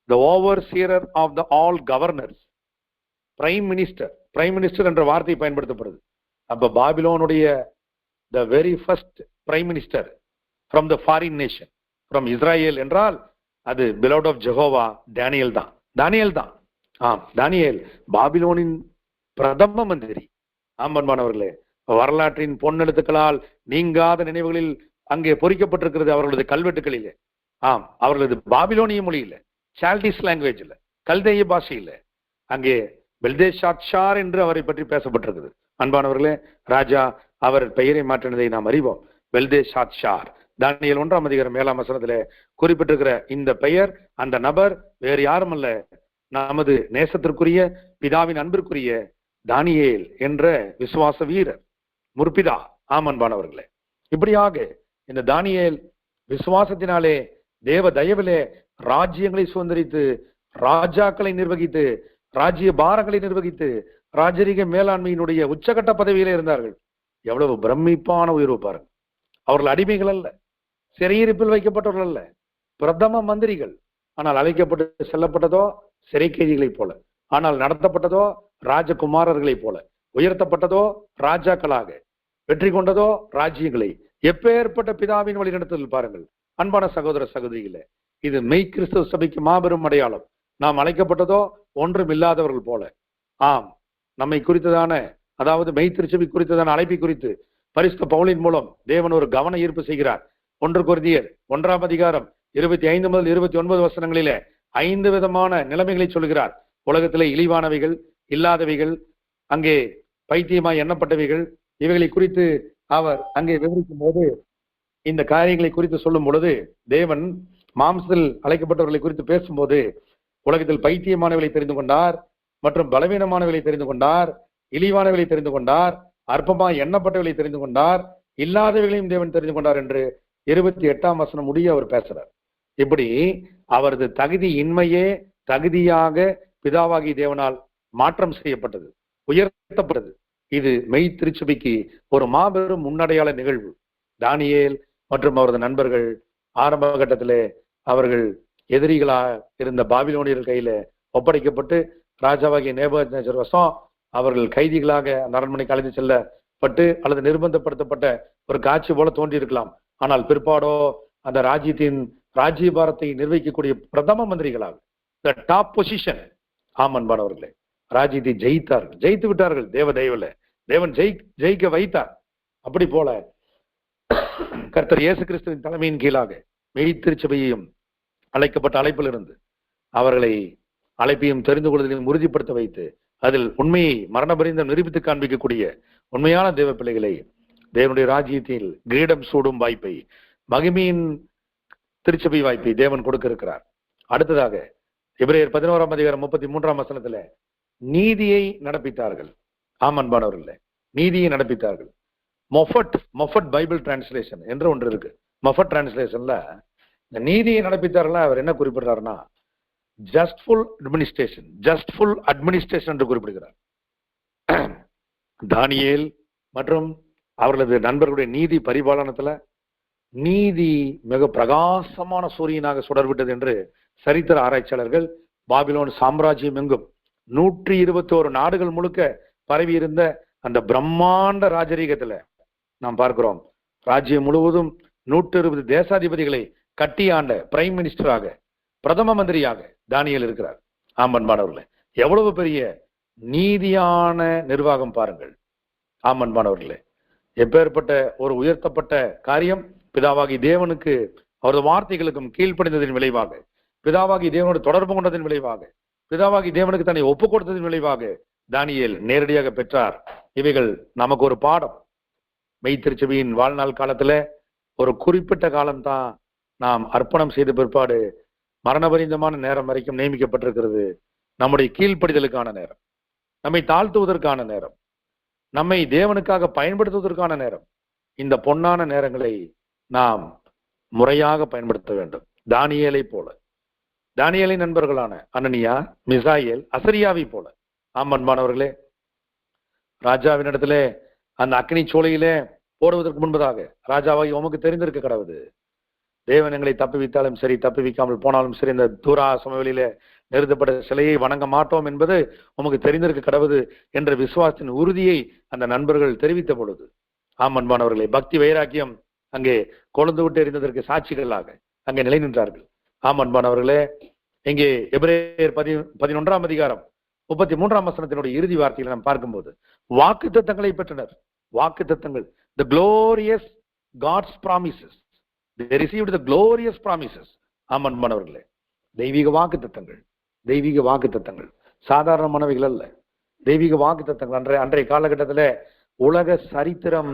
the overseer of the all governors, prime minister என்ற வார்த்தை பயன்படுத்தப்படுது. அப்ப பாபிலோனுடைய the very first prime minister from the foreign nation, from Israel என்றால் அது beloved of Jehovah தானியேல் தான். ஆம், தானியேல் பாபிலோனின் பிரதம மந்திரி. அன்பானவர்களே, வரலாற்றின் பொன்னெழுத்துக்களால் நீங்காத நினைவுகளில் அங்கே பொறிக்கப்பட்டிருக்கிறது அவர்களது கல்வெட்டுகளிலே. ஆம், அவர்களது பாபிலோனிய மொழியில, சால்டிஸ் லாங்குவேஜ்ல, கல்தேய பாஷையில அங்கே பெல்தேஷாத்சார் என்று அவரை பற்றி பேசப்பட்டிருக்குது. அன்பானவர்களே, ராஜா அவர் பெயரை மாற்றினதை நாம் அறிவோம். பெல்தேஷாத்சார். தானியேல் 1ஆம் அதிகாரம் 7ஆம் வசனத்திலே குறிப்பிட்டிருக்கிற இந்த பெயர், அந்த நபர் வேறு யாரும் அல்ல, நமது நேசத்திற்குரிய பிதாவின் அன்பிற்குரிய தானியேல் என்ற விசுவாச வீரர், முற்பிதா. ஆம் அன்பானவர்களே, இப்படியாக இந்த தானியேல் விசுவாசத்தினாலே தேவ தயவிலே ராஜ்யங்களை சுதந்திரித்து, ராஜாக்களை நிர்வகித்து, ராஜ்ய பாரங்களை நிர்வகித்து, ராஜரீக மேலாண்மையினுடைய உச்சகட்ட பதவியிலே இருந்தார்கள். எவ்வளவு பிரமிப்பான உயர்வு பாருங்கள். அவர்கள் அடிமைகள் அல்ல, சிறையிருப்பில் வைக்கப்பட்டவர்கள் அல்ல, பிரதம மந்திரிகள். ஆனால் அழைக்கப்பட்டு செல்லப்பட்டதோ சிறை கைதிகளைப் போல. ஆனால் நடத்தப்பட்டதோ ராஜகுமாரர்களைப் போல. உயர்த்தப்பட்டதோ ராஜாக்களாக. வெற்றி கொண்டதோ ராஜ்யங்களை. எப்பேற்பட்ட பிதாவின் வழிநடத்துதல் பாருங்கள். அன்பான சகோதர சகோதரிகளே, இது மெய் கிறிஸ்துவ சபைக்கு மாபெரும் அடையாளம். நாம் அழைக்கப்பட்டதோ ஒன்றும் இல்லாதவர்கள் போல. ஆம், நம்மை குறித்ததான, அதாவது மெய் திருச்சபை குறித்ததான அழைப்பை குறித்து பரிசுத்த பவுலின் மூலம் தேவன் ஒரு கவன ஈர்ப்பு செய்கிறார். 1 கொரிந்தியர் 1ஆம் அதிகாரம் 25 முதல் 29 வசனங்களிலே 5 விதமான நிலைமைகளை சொல்கிறார். உலகத்திலே இழிவானவைகள், இல்லாதவைகள், அங்கே பைத்தியமாய் எண்ணப்பட்டவைகள், இவைகளை குறித்து அவர் அங்கே விவரிக்கும் போது, இந்த காரியங்களை குறித்து சொல்லும் பொழுது தேவன் மாம்சத்தில் அழைக்கப்பட்டவர்களை குறித்து பேசும்போது உலகத்தில் பைத்தியமானவர்களை தெரிந்து கொண்டார், மற்றும் பலவீனமானவர்களை தெரிந்து கொண்டார், இழிவானவர்களை தெரிந்து கொண்டார், அற்பமாய் எண்ணப்பட்டவர்களை தெரிந்து கொண்டார், இல்லாதவர்களையும் தேவன் தெரிந்து கொண்டார் என்று 28ஆம் வசனம் முடிய அவர் பேசுறார். இப்படி அவரது தகுதி இன்மையே தகுதியாக பிதாவாகி தேவனால் மாற்றம் செய்யப்பட்டது, உயர்த்தப்பட்டது. இது மெய் திருச்சபைக்கு ஒரு மாபெரும் முன்னடையாள நிகழ்வு. தானியேல் மற்றும் அவரது நண்பர்கள் ஆரம்ப கட்டத்திலே அவர்கள் எதிரிகளா இருந்த பாபிலோனியர் கையில ஒப்படைக்கப்பட்டு ராஜாவாகிய நேபுகத்நேச்சர் வசம் அவர்கள் கைதிகளாக அந்த அரண்மனைக்கு அழைத்து செல்லப்பட்டு அல்லது நிர்பந்தப்படுத்தப்பட்ட ஒரு காட்சி போல தோன்றி இருக்கலாம். ஆனால் பிற்பாடோ அந்த ராஜ்யத்தின் ராஜ்யபாரத்தை நிர்வகிக்கக்கூடிய பிரதம மந்திரிகளாக, த டாப் பொசிஷன். ஆமன்பானவர்களே, ராஜ்யத்தை ஜெயித்தார்கள், ஜெயித்து விட்டார்கள். தேவன் ஜெயிக்க வைத்தார். அப்படி போல கர்த்தர் இயேசு கிறிஸ்துவின் தலைமையின் கீழாக மெய் திருச்சபையையும் அழைக்கப்பட்ட அழைப்பிலிருந்து அவர்களை அழைப்பையும் தெரிந்து கொள்வதையும் உறுதிப்படுத்த வைத்து அதில் உண்மையை மரணபரிந்தம் நிரூபித்து காண்பிக்கக்கூடிய உண்மையான தேவ பிள்ளைகளை தேவனுடைய ராஜ்யத்தில் கிரீடம் சூடும் வாய்ப்பை, மகிமையின் திருச்சபை வாய்ப்பை தேவன் கொடுக்க இருக்கிறார். அடுத்ததாக எபிரேயர் 11ஆம் அதிகாரம் 33ஆம் வசனத்துல நீதியை நடப்பித்தார்கள். ஆமன்பானவர்களே, நீதியை நடப்பித்தார்கள். மொஃபட் பைபிள் டிரான்ஸ்லேஷன் என்று ஒன்று இருக்கு. மொஃபட் டிரான்ஸ்லேஷன்ல இந்த நீதியை நடப்பித்தார்கள் அவர் என்ன குறிப்பிடுறாருன்னா ஜஸ்ட்ஃபுல் அட்மினிஸ்ட்ரேஷன் என்று குறிப்பிடுகிறார். தானியேல் மற்றும் அவர்களது நண்பர்களுடைய நீதி பரிபாலனத்துல நீதி மிக பிரகாசமான சூரியனாக சுடர்விட்டது என்று சரித்திர ஆராய்ச்சியாளர்கள் பாபிலோன் சாம்ராஜ்யம் எங்கும் 121 நாடுகள் முழுக்க பரவி இருந்த அந்த பிரம்மாண்ட ராஜரீகத்துல நாம் பார்க்கிறோம். ராஜ்யம் முழுவதும் 120 தேசாதிபதிகளை கட்டி ஆண்ட பிரைம் மினிஸ்டராக, பிரதம மந்திரியாக தானியேல் இருக்கிறார். ஆமன்பானவர்களே, எவ்வளவு பெரிய நீதியான நிர்வாகம் பாருங்கள். ஆமன்பானவர்களே, எப்பேற்பட்ட ஒரு உயர்த்தப்பட்ட காரியம். பிதாவாகி தேவனுக்கு அவரது வார்த்தைகளுக்கும் கீழ்ப்படிந்ததின் விளைவாக, பிதாவாகி தேவனோடு தொடர்பு கொண்டதின் விளைவாக, பிதாவாகி தேவனுக்கு தன்னை ஒப்புக் கொடுத்ததின் விளைவாக தானியேல் நேரடியாக பெற்றார். இவைகள் நமக்கு ஒரு பாடம். மெய் திருச்சபையின் வாழ்நாள் காலத்துல ஒரு குறிப்பிட்ட காலம்தான் நாம் அர்ப்பணம் செய்த பிற்பாடு மரணபரிந்தமான நேரம் வரைக்கும் நியமிக்கப்பட்டிருக்கிறது. நம்முடைய கீழ்ப்படிதலுக்கான நேரம், நம்மை தாழ்த்துவதற்கான நேரம், நம்மை தேவனுக்காக பயன்படுத்துவதற்கான நேரம். இந்த பொன்னான நேரங்களை நாம் முறையாக பயன்படுத்த வேண்டும். தானியேலை போல, தானியேலின் நண்பர்களான அனனியா, மிசாயேல், அசரியாவை போல. ஆமன்பானவர்களே, ராஜாவினிடத்திலே அந்த அக்னி சோலையிலே போடுவதற்கு முன்பதாக ராஜாவாகி உமக்கு தெரிந்திருக்க கடவுது, தேவன் எங்களை தப்புவித்தாலும் சரி தப்புவிக்காமல் போனாலும் சரி இந்த தூரா சமவெளியில நிறுத்தப்பட்ட சிலையை வணங்க மாட்டோம் என்பது உமக்கு தெரிந்திருக்க கடவுது என்ற விசுவாசத்தின் உறுதியை அந்த நண்பர்கள் தெரிவித்த பொழுது, ஆமன்பானவர்களே, பக்தி வைராக்கியம் அங்கே கொழுந்து விட்டு எறிந்ததற்கு சாட்சிகளாக அங்கே நிலை நின்றார்கள். ஆமன்பானவர்களே, இங்கே எபிரேயர் 11ஆம் அதிகாரம் 33ஆம் வசனத்தினுடைய இறுதி வார்த்தைகளை நாம் பார்க்கும்போது வாக்கு தத்தங்களை பெற்றனர். வாக்கு தத்தங்கள், the glorious God's promises, they received the glorious promises. ஆமன்பானவர்களே, தெய்வீக வாக்கு தத்தங்கள், தெய்வீக வாக்கு தத்தங்கள் சாதாரணமானவைகள் அல்ல. தெய்வீக வாக்கு தத்தங்கள் அன்றைய காலகட்டத்துல உலக சரித்திரம்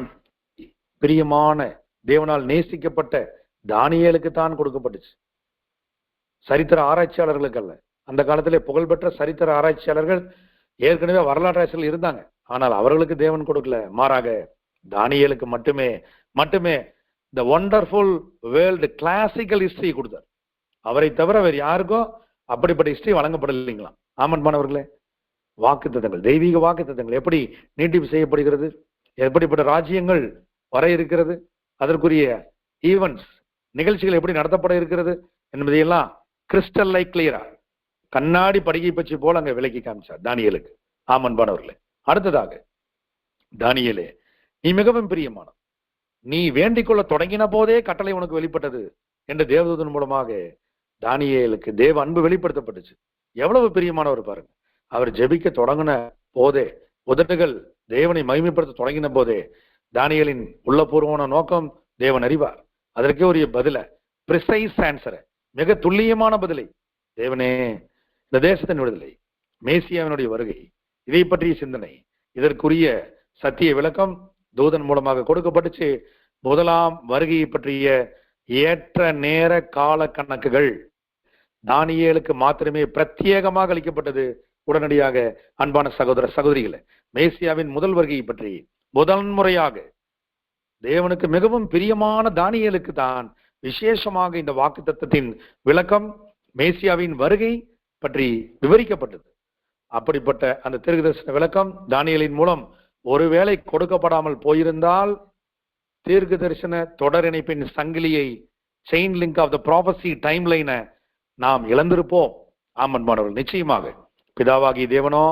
பிரியமான தேவனால் நேசிக்கப்பட்ட தானியேலுக்கு தான் கொடுக்கப்பட்டுச்சு, சரித்திர ஆராய்ச்சியாளர்களுக்கு அல்ல. அந்த காலத்திலே புகழ்பெற்ற சரித்திர ஆராய்ச்சியாளர்கள் ஏற்கனவே வரலாற்றாசிரியர்கள் இருந்தாங்க, ஆனால் அவர்களுக்கு தேவன் கொடுக்கல. மாறாக தானியேலுக்கு மட்டுமே இந்த ஒண்டர்ஃபுல் வேர்ல்டு கிளாசிக்கல் ஹிஸ்டரி கொடுத்தார். அவரை தவிர வேறு யாருக்கும் அப்படிப்பட்ட ஹிஸ்டரி வழங்கப்படலைங்களாம். ஆமன்பானவர்களே, வாக்கு தத்தங்கள், தெய்வீக வாக்கு தத்தங்கள் எப்படி நீட்டிப்பு செய்யப்படுகிறது, எப்படிப்பட்ட ராஜ்யங்கள் வர இருக்கிறது, அதற்குரிய ஈவெண்ட்ஸ், நிகழ்ச்சிகள் எப்படி நடத்தப்பட இருக்கிறது என்பதையெல்லாம் கிறிஸ்டல் லைக் கிளியரா கண்ணாடி படிகை பற்றி போல அங்க விலக்கி காமிச்சார் தானியேலுக்கு. ஆமன்பானவர்களே, அடுத்ததாக தானியேலே, நீ மிகவும் பிரியமான, நீ வேண்டிக் கொள்ள தொடங்கின போதே கட்டளை உனக்கு வெளிப்பட்டது என்று தேவதூதன் மூலமாக தானியேலுக்கு தேவ அன்பு வெளிப்படுத்தப்பட்டுச்சு. எவ்வளவு பிரியமானவர் பாருங்க. அவர் ஜெபிக்க தொடங்கின போதே, உதட்டுகள் தேவனை மகிமைப்படுத்த தொடங்கின போதே தானியேலின் உள்ளபூர்வமான நோக்கம் தேவன் அறிவார். அதற்கே ஒரு பதில, பிரிசைஸ் ஆன்சரை, மிக துல்லியமான பதிலை, தேவனே இந்த தேசத்தின் விடுதலை, மேசியாவினுடைய வருகை, இதை பற்றிய சிந்தனை, இதற்குரிய சத்திய விளக்கம் தூதன் மூலமாக கொடுக்கப்பட்டுச்சு. முதலாம் வருகையை பற்றிய ஏற்ற நேர கால கணக்குகள் தானியேலுக்கு மாத்திரமே பிரத்யேகமாக அளிக்கப்பட்டது. உடனடியாக அன்பான சகோதர சகோதரிகளை, மேசியாவின் முதல் வருகையை பற்றி முதன்முறையாக தேவனுக்கு மிகவும் பிரியமான தானியேலுக்கு தான் விசேஷமாக இந்த வாக்குத்தத்தத்தின் விளக்கம், மேசியாவின் வருகை பற்றி விவரிக்கப்பட்டது. அப்படிப்பட்ட அந்த தீர்க்கதரிசன விளக்கம் தானியேலின் மூலம் ஒருவேளை கொடுக்கப்படாமல் போயிருந்தால் தீர்க்க தரிசன தொடர் இணைப்பின் சங்கிலியை, chain link of the prophecy time லைனை நாம் இழந்திருப்போம். ஆமன்பானவர்கள், நிச்சயமாக பிதாவாகி தேவனோ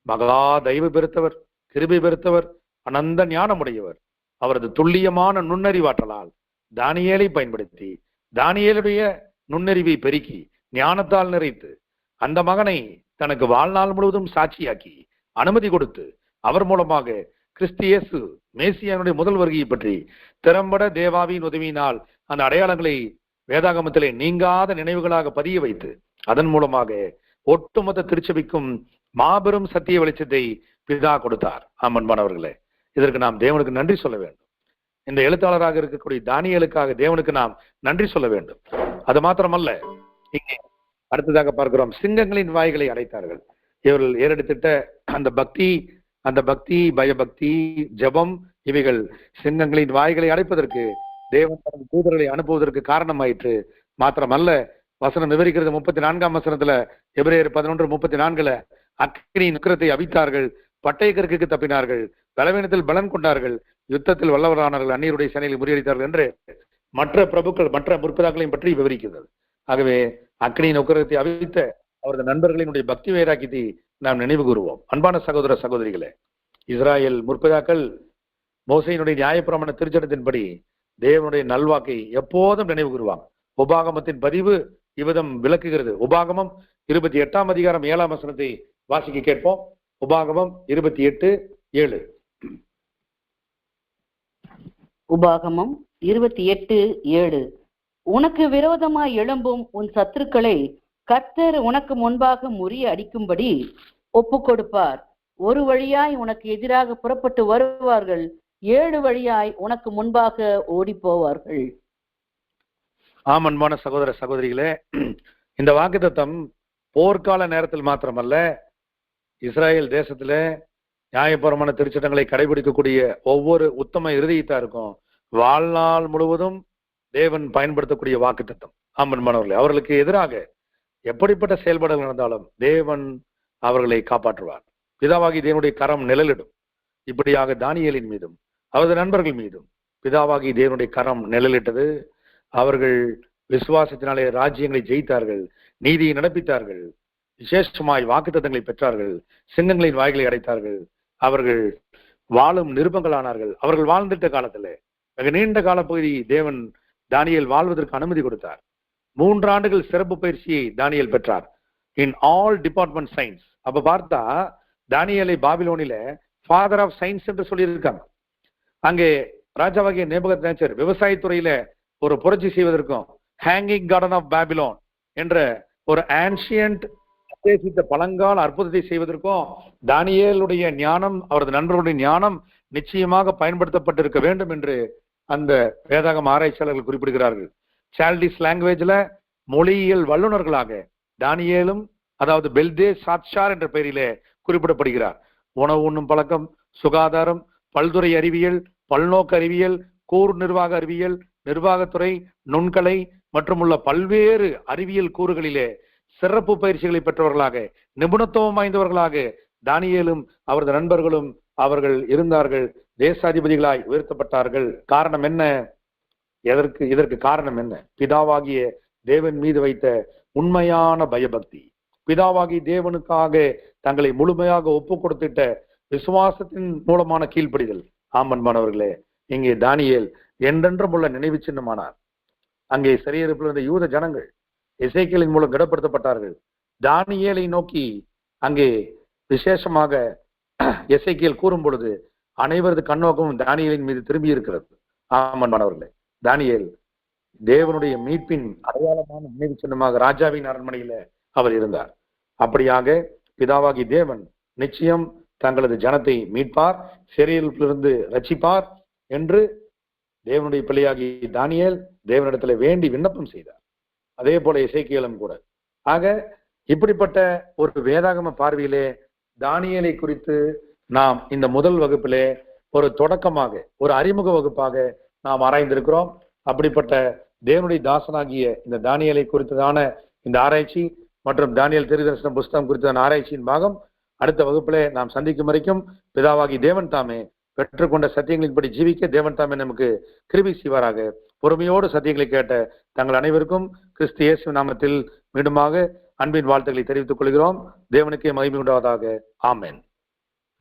மகா தயவு பெருத்தவர், கிருபை பெருத்தவர், அனந்த ஞானமுடையவர். அவரது துல்லியமான நுண்ணறிவாற்றலால் தானியேலை பயன்படுத்தி தானியேலுடைய நுண்ணறிவை பெருக்கி ஞானத்தால் நிறைத்து அந்த மகனை தனக்கு வாழ்நாள் முழுவதும் சாட்சியாக்கி அனுமதி கொடுத்து அவர் மூலமாக கிறிஸ்து இயேசு மேசியானுடைய முதல் வருகையை பற்றி திறம்பட தேவாவின் உதவியினால் அந்த அடையாளங்களை வேதாகமத்திலே நீங்காத நினைவுகளாக பதிய வைத்து அதன் மூலமாக ஒட்டுமொத்த திருச்சபைக்கும் மாபெரும் சத்திய வெளிச்சத்தை பிதா கொடுத்தார். ஆமன்பானவர்களே, இதற்கு நாம் தேவனுக்கு நன்றி சொல்ல வேண்டும். இந்த எழுத்தாளராக இருக்கக்கூடிய தானியேலுக்காக தேவனுக்கு நாம் நன்றி சொல்ல வேண்டும். அது மாத்திரமல்ல, இங்கே அடுத்ததாக பார்க்கிறோம், சிங்கங்களின் வாய்களை அடைத்தார்கள். இவர்கள் ஏறெடுத்திட்ட அந்த பக்தி பயபக்தி ஜபம் இவைகள் சிங்கங்களின் வாய்களை அடைப்பதற்கு தேவன் தனது தூதர்களை அனுப்புவதற்கு காரணமாயிற்று. மாத்திரமல்ல, வசனம் விவரிக்கிறது 34ஆம் வசனத்துல, எபிரேயர் 11:34 அக்கினியின் உக்கிரத்தை அவித்தார்கள், பட்டய கற்குக்கு தப்பினார்கள், பலவீனத்தில் பலன் கொண்டார்கள், யுத்தத்தில் வல்லவரானார்கள், அந்நியருடைய சேனைகளை முறியடித்தார்கள் என்று மற்ற பிரபுக்கள் மற்ற முற்பிதாக்களையும் பற்றி விவரிக்கிறது. ஆகவே அக்கினியின் உக்கிரத்தை அவித்த அவரது நண்பர்களினுடைய பக்தி வைராக்கியத்தை நாம் நினைவு கூறுவோம். அன்பான சகோதர சகோதரிகளே, இஸ்ராயேல் முற்பிதாக்கள் மோசையினுடைய நியாயப்பிரமாண திருச்சட்டத்தின்படி தேவனுடைய நல்வாக்கை எப்போதும் நினைவு கூறுவாங்க. உபாகமத்தின் பதிவு இவ்விதம் விளக்குகிறது. உபாகமம் 28ஆம் அதிகாரம் 7ஆம் வசனத்தை வாசிக்க கேட்போம். உபாகமம் 28:7. உபாகமம் 28:7. உனக்கு விரோதமாய் எழும்பும் உன் சத்துருக்களை கர்த்தர் உனக்கு முன்பாக முறிய அடிக்கும்படி ஒப்பு கொடுப்பார். ஒரு வழியாய் உனக்கு எதிராக புறப்பட்டு வருவார்கள், 7 வழியாய் உனக்கு முன்பாக ஓடி போவார்கள். ஆமன்பான சகோதர சகோதரிகளே, இந்த வாக்குத்தத்தம் போர்க்கால நேரத்தில் மாத்திரமல்ல, இஸ்ராயேல் தேசத்துல நியாயபரமான திருச்சட்டங்களை கடைபிடிக்கக்கூடிய ஒவ்வொரு உத்தம இருதயத்தாருக்கும் வாழ்நாள் முழுவதும் தேவன் பயன்படுத்தக்கூடிய வாக்குத்தத்தம். ஆமன்பானவர்களே, அவர்களுக்கு எதிராக எப்படிப்பட்ட செயல்பாடுகள் நடந்தாலும் தேவன் அவர்களை காப்பாற்றுவார். பிதாவாகி தேவனுடைய கரம் நிழலிடும். இப்படியாக தானியேலின் மீதும் அவரது நண்பர்கள் மீதும் பிதாவாகி தேவனுடைய கரம் நிழலிட்டது. அவர்கள் விசுவாசத்தினாலே ராஜ்யங்களை ஜெயித்தார்கள், நீதியை நடப்பித்தார்கள், விசேஷமாய் வாக்குத்தத்தங்களை பெற்றார்கள், சிங்கங்களின் வாய்களை அடைத்தார்கள். அவர்கள் வாழும் நிருபங்களானார்கள். அவர்கள் வாழ்ந்திட்ட காலத்துல மிக நீண்ட காலப்பகுதி தேவன் தானியேல் வாழ்வதற்கு அனுமதி கொடுத்தார். 3 ஆண்டுகள் சிறப்பு பயிற்சியை தானியேல் பெற்றார் இன் ஆல் டிபார்ட்மெண்ட் சயின்ஸ். அப்ப பார்த்தா தானியேலை பாபிலோனில ஃபாதர் ஆஃப் சயின்ஸ் என்று சொல்லியிருக்காங்க. அங்கே ராஜாவாகிய நேபுகத்நேச்சர் விவசாயத்துறையில ஒரு புரட்சி செய்வதற்கும் ஹேங்கிங் கார்டன் ஆஃப் பாபிலோன் என்ற ஒரு ஆன்சியன்ட் பழங்கால அற்புதத்தை செய்வதற்கும் தானியேலுடைய ஞானம், அவரது நண்பர்களுடைய ஞானம் நிச்சயமாக பயன்படுத்தப்பட்டிருக்க வேண்டும் என்று அந்த வேதாகம ஆராய்ச்சியாளர்கள் குறிப்பிடுகிறார்கள். சால்டிஸ் லாங்குவேஜ்ல மொழியியல் வல்லுநர்களாக தானியேலும், அதாவது பெல்தே சாத்ஷார் என்ற பெயரிலே குறிப்பிடப்படுகிறார். உணவு உண்ணும் பழக்கம், சுகாதாரம், பல்துறை அறிவியல், பல்நோக்கு அறிவியல், கூர் நிர்வாக அறிவியல், நிர்வாகத்துறை, நுண்கலை மற்றும் உள்ள பல்வேறு அறிவியல் கூறுகளிலே சிறப்பு பயிற்சிகளை பெற்றவர்களாக, நிபுணத்துவம் வாய்ந்தவர்களாக தானியேலும் அவரது நண்பர்களும் அவர்கள் இருந்தார்கள். தேசாதிபதிகளாய் உயர்த்தப்பட்டார்கள். காரணம் என்ன? இதற்கு காரணம் என்ன? பிதாவாகிய தேவன் மீது வைத்த உண்மையான பயபக்தி, பிதாவாகி தேவனுக்காக தங்களை முழுமையாக ஒப்பு கொடுத்திட்ட விசுவாசத்தின் மூலமான கீழ்ப்படிதல். ஆமன்பானவர்களே, இங்கே தானியேல் என்றென்றும் உள்ள நினைவு சின்னமானார். அங்கே சிறையிருப்பில் இருந்த யூத ஜனங்கள் எசேக்கியேலின் மூலம் திடப்படுத்தப்பட்டார்கள். தானியேலை நோக்கி அங்கே விசேஷமாக எசேக்கியேல் கூறும் பொழுது அனைவரது கண்ணோக்கமும் தானியேலின் மீது திரும்பி இருக்கிறது. ஆமன்பானவர்களே, தானியேல் தேவனுடைய மீட்பின் அடையாளமான நினைவு சின்னமாக ராஜாவின் அரண்மனையில அவர் இருந்தார். அப்படியாக பிதாவாகி தேவன் நிச்சயம் தங்களது ஜனத்தை மீட்பார், சிறையிருப்பிலிருந்து ரட்சிப்பார் என்று தேவனுடைய பிள்ளையாகி தானியேல் தேவனிடத்துல வேண்டி விண்ணப்பம் செய்தார். அதே போல எசேக்கியேலும் கூட. ஆக இப்படிப்பட்ட ஒரு வேதாகம பார்வையிலே தானியேலை குறித்து நாம் இந்த முதல் வகுப்பிலே ஒரு தொடக்கமாக, ஒரு அறிமுக வகுப்பாக நாம் ஆராய்ந்திருக்கிறோம். அப்படிப்பட்ட தேவனுடைய தாசனாகிய இந்த தானியேலை குறித்ததான இந்த ஆராய்ச்சி மற்றும் தானியேல் தீர்க்கதரிசன புஸ்தகம் குறித்ததான ஆராய்ச்சியின் பாகம் அடுத்த வகுப்பிலே நாம் சந்திக்கும் வரைக்கும் பிதாவாகி தேவன் தாமே பெற்றுக்கொண்ட சத்தியங்களின்படி ஜீவிக்க தேவன் தாமே நமக்கு கிருபை செய்வாராக. பொறுமையோடு சத்தியங்களை கேட்ட தங்கள் அனைவருக்கும் கிறிஸ்து இயேசு நாமத்தில் மீண்டுமாக அன்பின் வாழ்த்துக்களை தெரிவித்துக் கொள்கிறோம். தேவனுக்கே மகிமை உண்டாவதாக. ஆமென்.